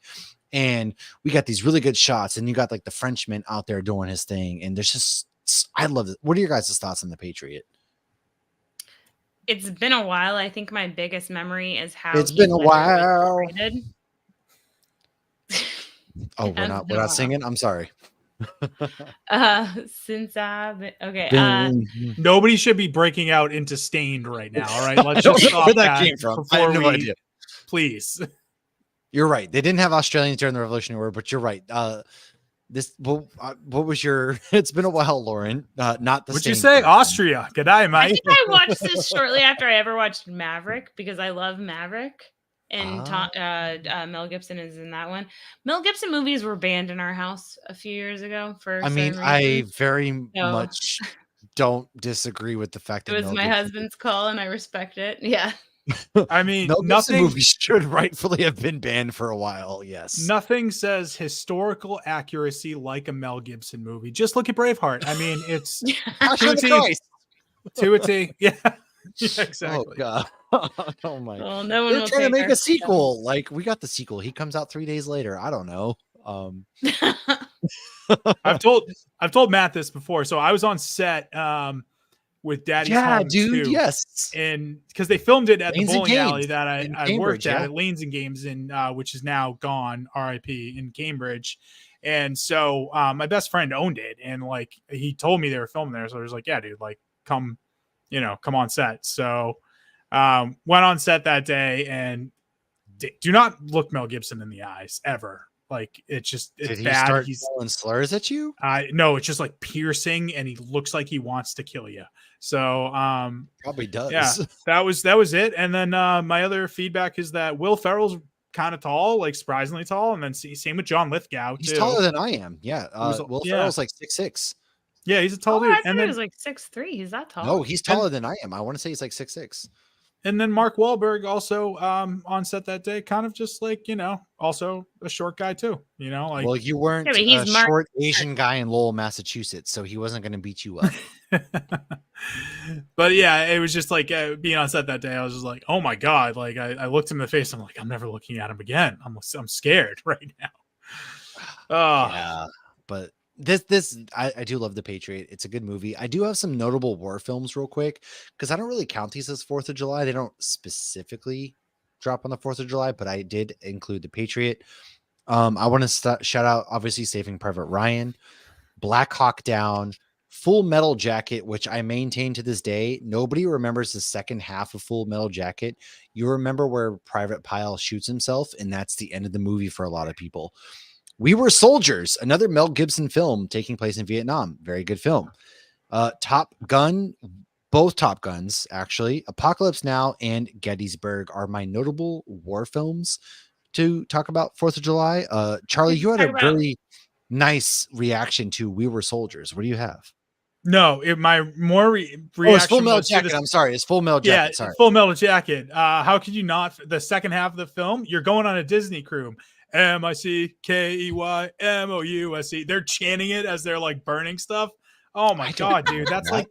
And we got these really good shots, and you got like the Frenchman out there doing his thing, and there's just I love it. What are your guys' thoughts on The Patriot? It's been a while. I think my biggest memory is how It's been a Heath Ledger was while. portrayed. Oh, It we're has not been a while. singing. I'm sorry. Since I've been okay. Nobody should be breaking out into Stained right now. All right, I let's don't just know stop where that, that came from. I before have no we, idea. please. You're right. They didn't have Australians during the Revolutionary War, but you're right. What was your? It's been a while, Lauren. Not the. What'd you Stain say? film. Austria. G'day, I mate. think I watched this shortly after I ever watched Maverick because I love Maverick. And Mel Gibson is in that one. Mel Gibson movies were banned in our house a few years ago for I mean, certain I reasons. very So- much don't disagree with the fact It that was Mel my Gibson- husband's call, and I respect it. Yeah. I mean, Mel Gibson nothing. movies should rightfully have been banned for a while. Yes. Nothing says historical accuracy like a Mel Gibson movie. Just look at Braveheart. I mean, it's Passion of the to a T. Christ. To a T. Yeah. Yeah, Oh exactly. god. Oh my. Well, no one They're will trying to take make our a sequel. Like we got the sequel. He comes out 3 days later. I don't know. I've told Matt this before. So I was on set with Daddy's Yeah, Home dude. 2, Yes. and because they filmed it at Lanes the and bowling alley Games that in I Cambridge, worked at, yeah. Lanes and Games, in which is now gone, RIP, in Cambridge. And so my best friend owned it, and like he told me they were filming there, so I was like, yeah, dude, like come on set. So went on set that day, and do not look Mel Gibson in the eyes ever. Like it's Did he bad. start He's throwing slurs at you? no, it's just like piercing, and he looks like he wants to kill you. So Probably does. yeah, that was it. And then my other feedback is that Will Ferrell's kind of tall, like surprisingly tall, and then same with John Lithgow. He's too. taller than I am. Yeah. Will yeah. Ferrell's like 6'6". Yeah, he's a tall I dude. thought And he then was like 6'3". He's that tall? No, he's taller than I am. I want to say he's like 6'6". and then Mark Wahlberg also on set that day, kind of just like also a short guy too. Like Well, you weren't Yeah, but a he's Mark- short Asian guy in Lowell, Massachusetts, so he wasn't going to beat you up. but yeah, it was just like being on set that day. I was just like, oh my god! Like I looked him in the face. I'm like, I'm never looking at him again. I'm scared right now. Oh Yeah, but this I do love The Patriot. It's a good movie. I do have some notable war films real quick because I don't really count these as 4th of July. They don't specifically drop on the 4th of July, but I did include The Patriot. I want to shout out obviously Saving Private Ryan, Black Hawk Down, Full Metal Jacket, which I maintain to this day. Nobody remembers the second half of Full Metal Jacket. You remember where Private Pyle shoots himself, and that's the end of the movie for a lot of people. We Were Soldiers, another Mel Gibson film taking place in Vietnam. Very good film. Top Gun, both Top Guns, actually. Apocalypse Now and Gettysburg are my notable war films to talk about 4th of July. Charlie, you had a very nice reaction to We Were Soldiers. What do you have? no, my more reaction. It's Full Metal was to Jacket. the- I'm sorry. It's Full Metal Yeah, Jacket. Sorry. Full Metal Jacket. How could you not? The second half of the film, you're going on a Disney cruise. MICKEYMOUSE. They're chanting it as they're like burning stuff. Oh my god, dude, that's like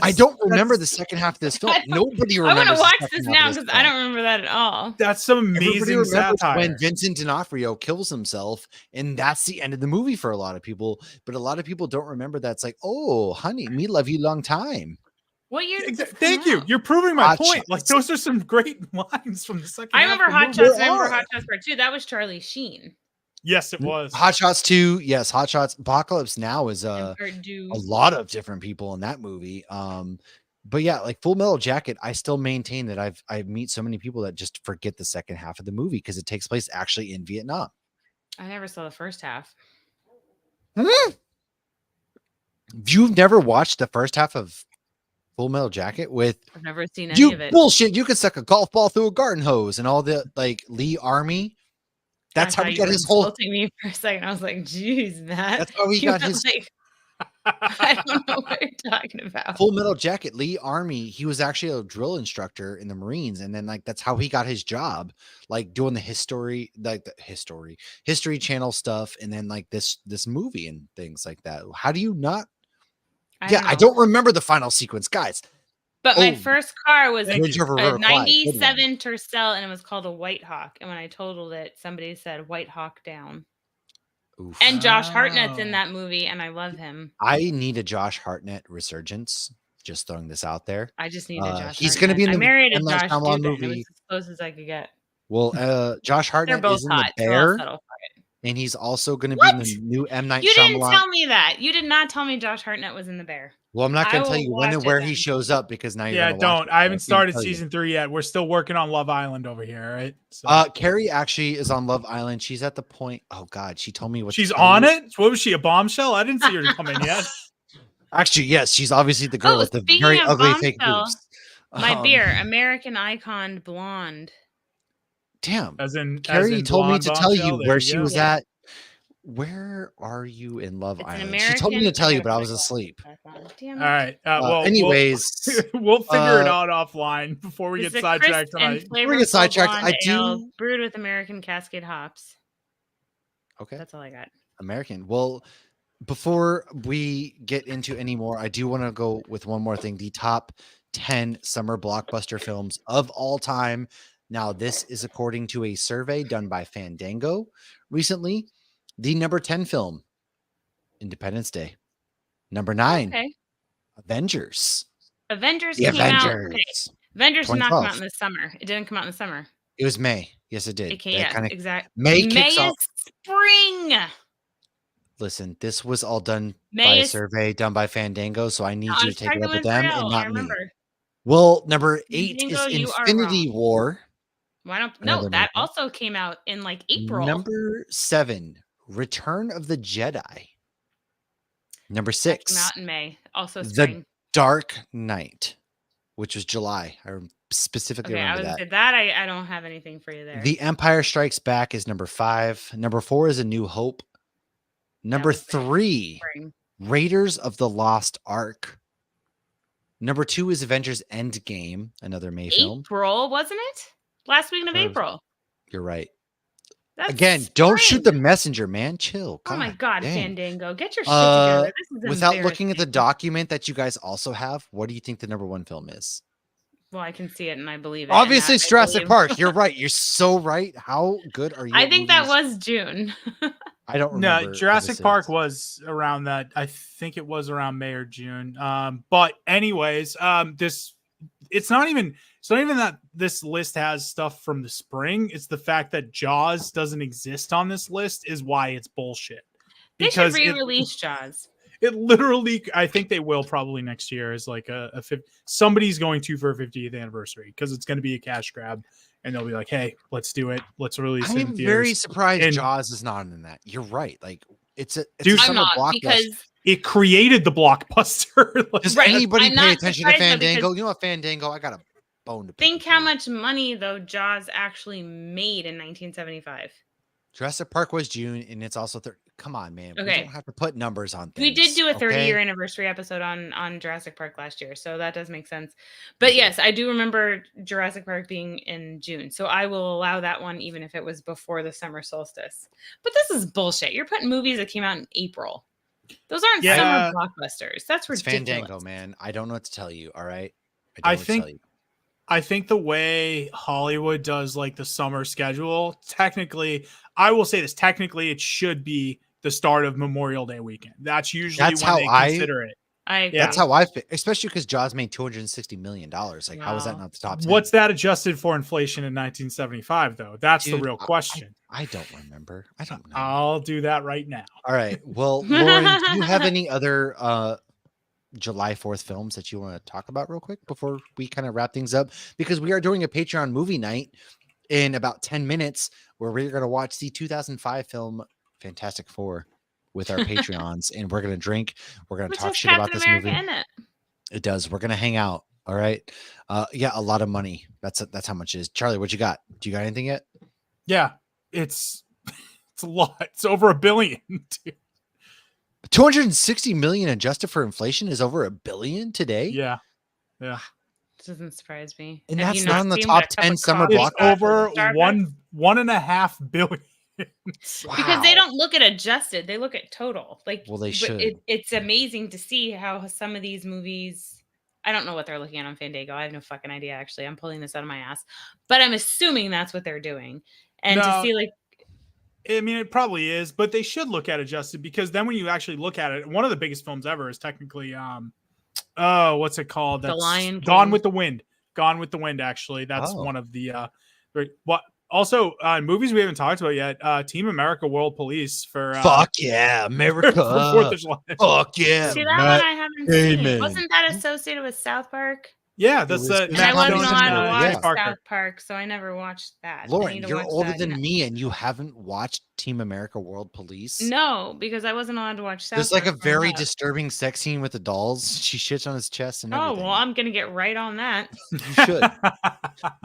I don't remember the second half of this film. Nobody I want remembers. to the watch second this half now of because film. I don't remember that at all. That's some Everybody amazing remembers satire. when Vincent D'Onofrio kills himself, and that's the end of the movie for a lot of people. But a lot of people don't remember that. It's like, oh, honey, me love you long time. What year did this come Thank you. out? You're proving my Hot point. Like Shots. those are some great lines from the second. I half remember of the Hot movie. Shots. There I remember are. Hot Shots Part 2. That was Charlie Sheen. Yes, it was. Hot Shots 2. Yes, Hot Shots. Apocalypse Now is And Part 2. a lot of different people in that movie. But yeah, like Full Metal Jacket, I still maintain that I meet so many people that just forget the second half of the movie because it takes place actually in Vietnam. I never saw the first half. You've never watched the first half of Full Metal Jacket with I've never seen any you of it. bullshit. You could suck a golf ball through a garden hose and all the like Lee Army. That's I how thought he you got were his whole. insulting me for a second. I was like, "Geez, Matt." That's how he You got went his like, I don't know what you're talking about. Full Metal Jacket. Lee Army. He was actually a drill instructor in the Marines, and then like that's how he got his job, like doing the history, like the History Channel stuff, and then like this movie and things like that. How do you not? I don't remember the final sequence, guys. But my first car was Bridge over a River Kwai. Good one. 97 Tercel, and it was called a White Hawk. And when I totaled it, somebody said White Hawk down. Oof. And Josh Hartnett's in that movie, and I love him. I need a Josh Hartnett resurgence. Just throwing this out there. I just need a Josh. He's going to be in the I married a M. Night Josh Shyamalan dude, and it was movie. as close as I could get. Well, Josh They're Hartnett both is in hot. the So I'll Bear, settle for it. and he's also going to be in the new M. Night You Shyamalan. didn't tell me that. You did not tell me Josh Hartnett was in the Bear. Well, I'm not going to tell will you when and watch it where then. he shows up because now you're Yeah, going to watch don't. I haven't can't started tell you. season 3 yet. We're still working on Love Island over here, all right? So Carrie actually is on Love Island. She's at the point. Oh God, she told me what she's to tell on you. it. What was she? A bombshell? I didn't see her come in yet. Actually, yes, she's obviously the girl Oh, with the speaking very of ugly fake Bombshell, boobs. My beer, American Icon Blonde. Damn, As in Carrie told me blonde to tell you bombshell? There where you she go. was Yeah. at. Where are you in Love It's an Island? She told me to American- tell I you, gotta but I put was my asleep. Damn All it. right. Well, anyways, we'll figure it out offline before we It's get a sidetracked crisp and tonight. Before we get flavorful sidetracked, blonde I do- ale brewed with American Cascade hops. Okay, That's all I got. American. Well, before we get into any more, I do want to go with one more thing. The top 10 summer blockbuster films of all time. Now, this is according to a survey done by Fandango recently. The number 10 film, Independence Day. Number 9, Okay. Avengers. Avengers The came out. Avengers. Okay. Avengers did not come 2012. out in the summer. It didn't come out in the summer. It was May. Yes, it did. Okay, That yeah, kinda- exactly. May May kicks is off. spring. Listen, this was all done May by a is- survey done by Fandango, so I need No, you to it's take it up with Montreal, them and I not me. remember. Well, number 8 Fandango, is you are Infinity wrong. War. Why don't no? Another That movie. also came out in like April. Number 7, Return of the Jedi. Number That 6, came out in May. Also The spring. Dark Knight, which was July. I specifically Okay, I remember was that. that. I don't have anything for you there. The Empire Strikes Back is number 5. Number 4 is A New Hope. Number was 3, spring. Raiders of the Lost Ark. Number 2 is Avengers Endgame, another May film. April, wasn't it? Last week of Or- April. You're right. That's Again, don't shoot spring. the messenger, man. Chill. Oh my God, dang. Fandango, get your shit together. This is Without looking at the embarrassing. document that you guys also have, what do you think the number 1 film is? Well, I can see it and I believe it. Obviously, and it's I Jurassic believe- Park. You're right. You're so right. How good are you? I at think that movies? was June. I don't remember. No, what Jurassic this Park is. was around that. I think it was around May or June. But anyways, it's not even that this list has stuff from the spring. It's the fact that Jaws doesn't exist on this list is why it's bullshit. They should Because re-release Jaws. it literally, I think they will probably next year is like somebody's going to for a 50th anniversary because it's going to be a cash grab and they'll be like, hey, let's do it. Let's release it in I'm theaters. very surprised And- Jaws is not in that. You're right. Like it's a Dude, a I'm summer not blockbuster. because It created the blockbuster. Like, Does Right, anybody I'm pay not attention to surprised, though, Fandango? because- You know what, Fandango? I got a bone to pick. think with how you. much money though Jaws actually made in 1975. Jurassic Park was June, and it's also 30. Come on, man. We Okay. don't have to put numbers on things. We did do a 30-year okay? anniversary episode on Jurassic Park last year, so that does make sense. But yes, I do remember Jurassic Park being in June, so I will allow that one even if it was before the summer solstice. But this is bullshit. You're putting movies that came out in April. Those aren't Yeah. summer blockbusters. That's It's ridiculous. Fandango, man. I don't know what to tell you. All right. I don't know what to think- tell you. I think the way Hollywood does like the summer schedule, technically, I will say this, technically it should be the start of Memorial Day weekend. That's usually That's when how they I- consider it. I agree. Yeah. That's how I feel, especially because Jaws made $260 million. Like, how is that Wow. not the top 10? What's that adjusted for inflation in 1975 though? That's the Dude, real question. I don't remember. I don't know. I'll do that right now. All right. Well, Lauren, do you have any other July 4th films that you want to talk about real quick before we kind of wrap things up? Because we are doing a Patreon movie night in about 10 minutes where we're going to watch the 2005 film Fantastic Four with our Patreons, and we're going to drink. We're going to Which talk has shit about Captain this America movie. in it. It does. We're going to hang out. All right. Yeah, a lot of money. That's how much it is. Charlie, what you got? Do you got anything yet? Yeah, it's a lot. It's over $1 billion. Dude. 260 million adjusted for inflation is over $1 billion today. Yeah. Doesn't surprise me. And Have that's you not in the seen top what a cup 10 of summer coffee block- It's costs at over Starbucks? 1.5 billion. Because they don't look at adjusted, they look at total. Like, Well, they but should. It's amazing to see how some of these movies. I don't know what they're looking at on Fandango. I have no fucking idea. Actually, I'm pulling this out of my ass, but I'm assuming that's what they're doing. And to No. see like, I mean, it probably is, but they should look at adjusted because then when you actually look at it, one of the biggest films ever is technically, what's it called? The Lion Gone King. with the Wind. Gone with the Wind. Actually, that's Oh. one of the. What also movies we haven't talked about yet? Team America: World Police for Fuck yeah, for America. 4th of July. Fuck yeah. see that Matt one I haven't seen. Damon. Wasn't that associated with South Park? Yeah, that's was- the. And And Matt I wasn't Stone allowed and, to watch Jay yeah. Parker. South Park, so I never watched that. I Lauren, need to you're watch older that than now. me and you haven't watched Team America World Police? No, because I wasn't allowed to watch South There's like a Park growing very up. disturbing sex scene with the dolls. She shits on his chest and Oh everything. well, I'm gonna get right on that. You should.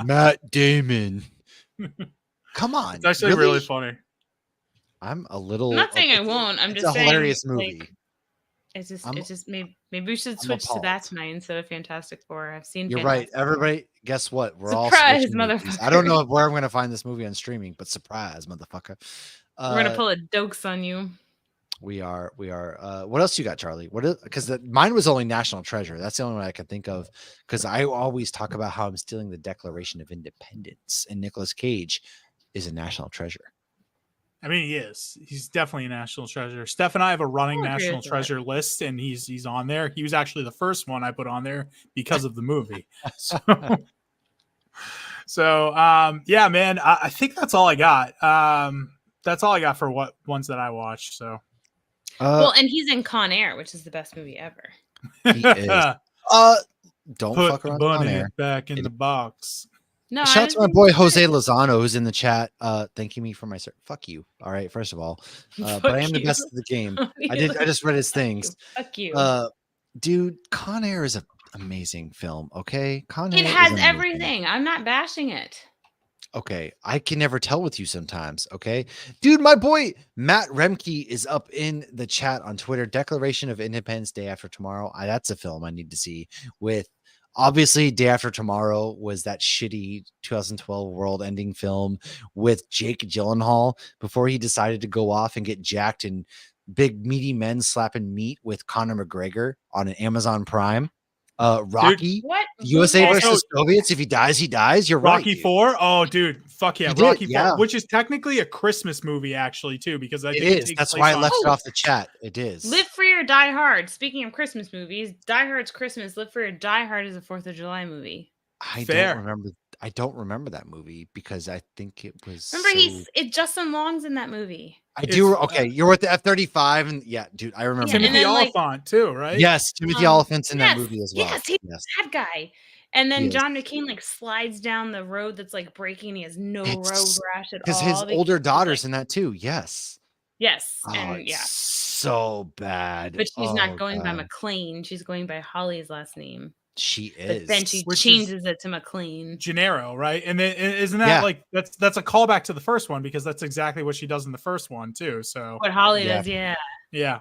Matt Damon. Come on. It's actually really funny. I'm a little. I'm not saying I it's- won't. I'm it's just a saying, hilarious movie. like, it's I'm- just maybe we should I'm switch to that appalled. tonight instead of Fantastic Four. I've seen. You're right. Fantastic Four. Everybody, guess what? We're all Surprise, switching movies. I don't know where I'm going to find this movie on streaming, but surprise, motherfucker. We're gonna pull a dokes on you. We are. What else you got, Charlie? What is, because mine was only National Treasure. That's the only one I can think of. Because I always talk about how I'm stealing the Declaration of Independence, and Nicolas Cage is a national treasure. I mean, he is. He's definitely a national treasure. Steph and I have a running I'll agree national with that. treasure list, and he's on there. He was actually the first one I put on there because of the movie. Yeah, man. I think that's all I got. That's all I got for what ones that I watched. So Well, and he's in Con Air, which is the best movie ever. He is. Don't put fuck the around on bunny air. back in the box. No, Shout out to my didn't boy think Jose that- Lozano, who's in the chat, thanking me for my fuck you. All right, first of all, but I am Fuck the you. best of the game. I just read his things. Fuck you. Dude, Con Air is an amazing film. Okay, Con Air It is has amazing. everything. I'm not bashing it. Okay, I can never tell with you sometimes. Okay, dude, my boy Matt Remke is up in the chat on Twitter. Declaration of Independence Day After Tomorrow. That's a film I need to see. With obviously, Day After Tomorrow was that shitty 2012 world-ending film with Jake Gyllenhaal before he decided to go off and get jacked and big meaty men slapping meat with Conor McGregor on an Amazon Prime. Rocky. What? USA movie- Also- versus Soviets. If he dies, he dies. You're right. Rocky dude. 4. Oh, dude, fuck yeah, He did, Rocky 4, yeah. which is technically a Christmas movie, actually, too, because I It think is. takes That's place why I on- left it Oh. off the chat. It is. Live Free or Die Hard. Speaking of Christmas movies, Die Hard's Christmas. Live Free or Die Hard is a 4th of July movie. I Fair. don't remember. I don't remember that movie because I think it was. Remember, so- Justin Long's in that movie. I do. it's- Okay, you're with the F-35, and yeah, dude, I remember. Yeah, and that. Timothy then, like- Oliphant, too, right? Yes, Timothy Um, Oliphant's in that yes, movie as well. yes, he's yes. That guy. And then He is. John McCain like slides down the road that's like breaking. He has no road It's- rash at all. Because his because older he's, daughter's like- in that too. Yes. Yes, Oh, and it's yeah, so bad. but she's Oh, not going by God. McLean. She's going by Holly's last name. She is. But then she Which is- changes it to McLean. Gennaro, right? And then isn't that Yeah. like that's a callback to the first one because that's exactly what she does in the first one too. So What Holly Yeah. does, yeah. yeah,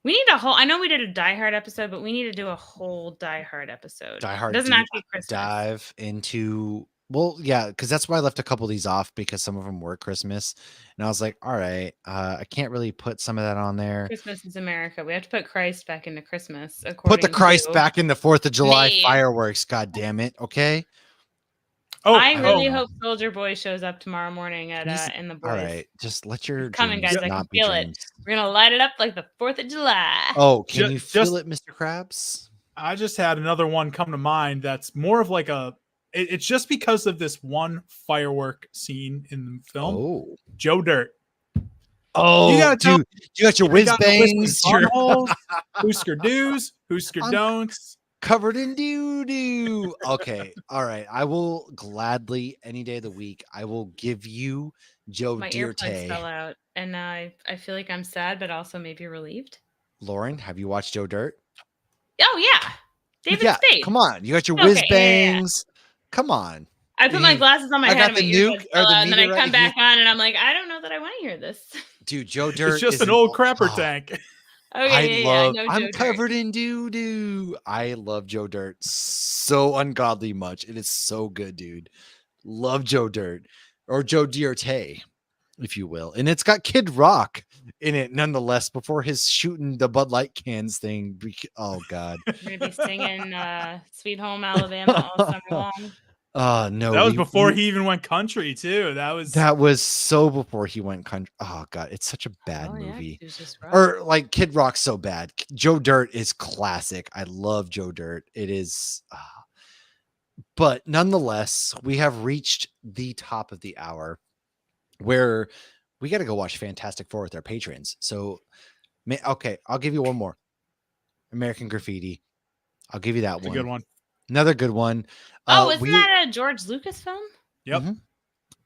We need a whole. I know we did a Die Hard episode, but we need to do a whole Die Hard episode. Die Hard It doesn't deep have to be Christmas. dive into. Well, yeah, because that's why I left a couple of these off because some of them were Christmas, and I was like, all right, I can't really put some of that on there. Christmas is America. We have to put Christ back into Christmas. Put the According Christ to back in the 4th of July me. fireworks. God damn it. Okay. Oh, I really oh, hope Soldier Boy shows up tomorrow morning at in the boys. All right, just let your Coming, dreams guys. I can not be feel it. dreams. We're gonna light it up like the 4th of July. Oh, can Ju- you just- feel it, Mr. Krabs? I just had another one come to mind that's more of like it's just because of this one firework scene in the film. Oh, Joe Dirt. oh, You gotta tell dude, you got your We whiz got the bangs, whiskey your buttonholes, Hoosker do's, Hoosker I'm- don'ts. covered in doo doo. Okay, all right. I will gladly any day of the week. I will give you Joe My earplugs fell Dirte. out, and now I feel like I'm sad, but also maybe relieved. Lauren, have you watched Joe Dirt? Oh yeah, David Yeah, Spade. come on. You got your Okay, whiz yeah, yeah, yeah. bangs. Come on. I put my You- glasses on my I head got and my the earbuds nuke or fell the out, and then I meteorite come here. back on, and I'm like, I don't know that I want to hear this. Dude, Joe Dirt It's just is an old crapper oh, tank. Okay, I love know I'm Joe Dirt. covered in doo doo. I love Joe Dirt so ungodly much. It is so good, dude. Love Joe Dirt or Joe Dirt, if you will. And it's got Kid Rock in it nonetheless before his shooting the Bud Light cans thing. Oh God. We're gonna be singing "Sweet Home Alabama" all summer long. No. That was before he even went country too. That was so before he went country. Oh God, it's such a bad Oh, yeah, movie. it was just rough. Or like Kid Rock's so bad. Joe Dirt is classic. I love Joe Dirt. It is but nonetheless, we have reached the top of the hour where we got to go watch Fantastic Four with our patrons. So okay, I'll give you one more. American Graffiti. I'll give you that It's a one. good one. Another good one. Oh, isn't that a George Lucas film? Yep. Mhm. I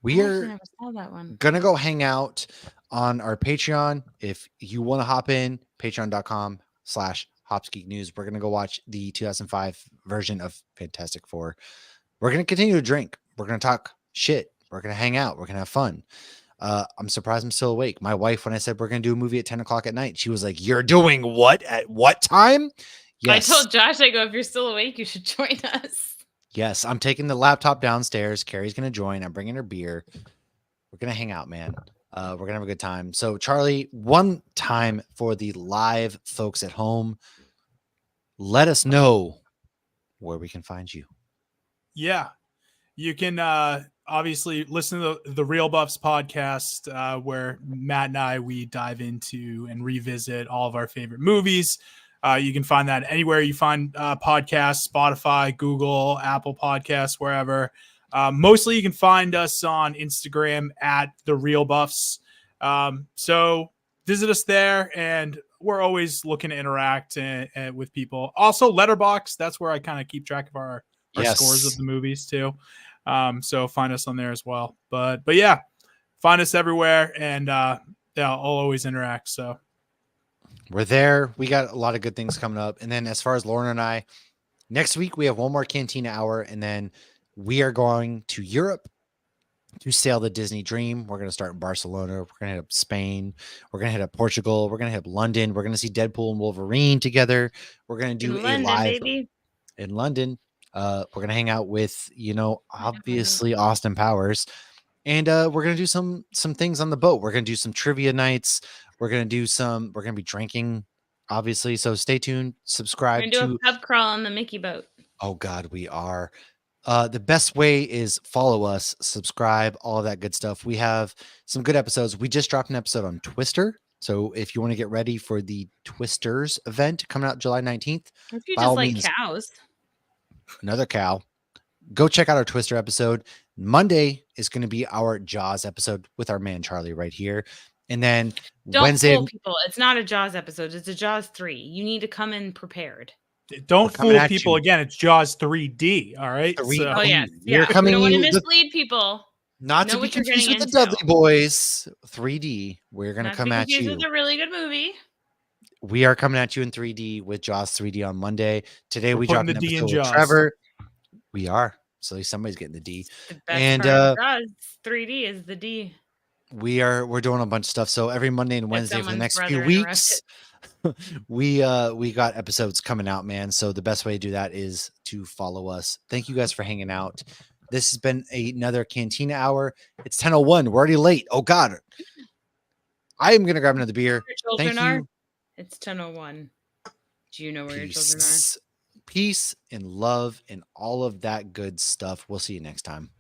We actually are never saw that one. gonna go hang out on our Patreon. If you want to hop in, patreon.com/HopsGeekNews. We're gonna go watch the 2005 version of Fantastic Four. We're gonna continue to drink. We're gonna talk shit. We're gonna hang out. We're gonna have fun. I'm surprised I'm still awake. My wife, when I said we're gonna do a movie at 10 o'clock at night, she was like, "You're doing what at what time?" Yes. I told Josh, I go, if you're still awake, you should join us. Yes, I'm taking the laptop downstairs. Carrie's gonna join. I'm bringing her beer. We're gonna hang out, man. We're gonna have a good time. So, Charlie, one time for the live folks at home, let us know where we can find you. Yeah. You can obviously listen to the Real Buffs podcast, where Matt and I, we dive into and revisit all of our favorite movies. You can find that anywhere you find podcasts, Spotify, Google, Apple Podcasts, wherever. Mostly you can find us on Instagram at the Real Buffs. So visit us there, and we're always looking to interact with people. Also, Letterboxd, that's where I kind of keep track of our scores of the movies too. So find us on there as well. But yeah, find us everywhere, and yeah, I'll always interact. So We're there. We got a lot of good things coming up. And then as far as Lauren and I, next week we have one more Cantina hour, and then we are going to Europe to sail the Disney Dream. We're going to start in Barcelona. We're going to hit up Spain. We're going to hit up Portugal. We're going to hit up London. We're going to see Deadpool and Wolverine together. We're going to do In London, live baby. in London. We're going to hang out with, obviously Austin Powers. And we're going to do some things on the boat. We're going to do some trivia nights. We're going to be drinking, obviously. So stay tuned. We're Subscribe gonna do to. a pub crawl on the Mickey boat. Oh God, we are. The best way is follow us, subscribe, all of that good stuff. We have some good episodes. We just dropped an episode on Twister. So if you want to get ready for the Twisters event coming out July 19th, If you by just all like means, cows. another cow, go check out our Twister episode. Monday is going to be our Jaws episode with our man Charlie right here. And then Don't Wednesday, fool people. It's not a Jaws episode. It's a Jaws 3. You need to come in prepared. don't We're coming fool at people you. again. It's Jaws 3D. All right. 3D. So- Oh yes, You're yeah. coming We don't want to in with- mislead people. not know to be what you're confused with getting the into. Dudley Boys 3D. We're going to Not come be at confused you. with a really good movie. We are coming at you in 3D with Jaws 3D on Monday. Today We're we putting dropped an the D in episode with Jaws. Trevor. We are. So at least somebody's getting the D. The best And, part of Jaws 3D is the D. We're doing a bunch of stuff. So every Monday and Wednesday for the someone's next few brother weeks, we got episodes coming out, man. So the best way to do that is to follow us. Thank you guys for hanging out. This has been another Cantina Hour. It's 10:01. We're already late. Oh God. I am gonna grab another beer. Your children Thank are? you. It's 10:01. Do you know where your children are? Peace and love and all of that good stuff. We'll see you next time.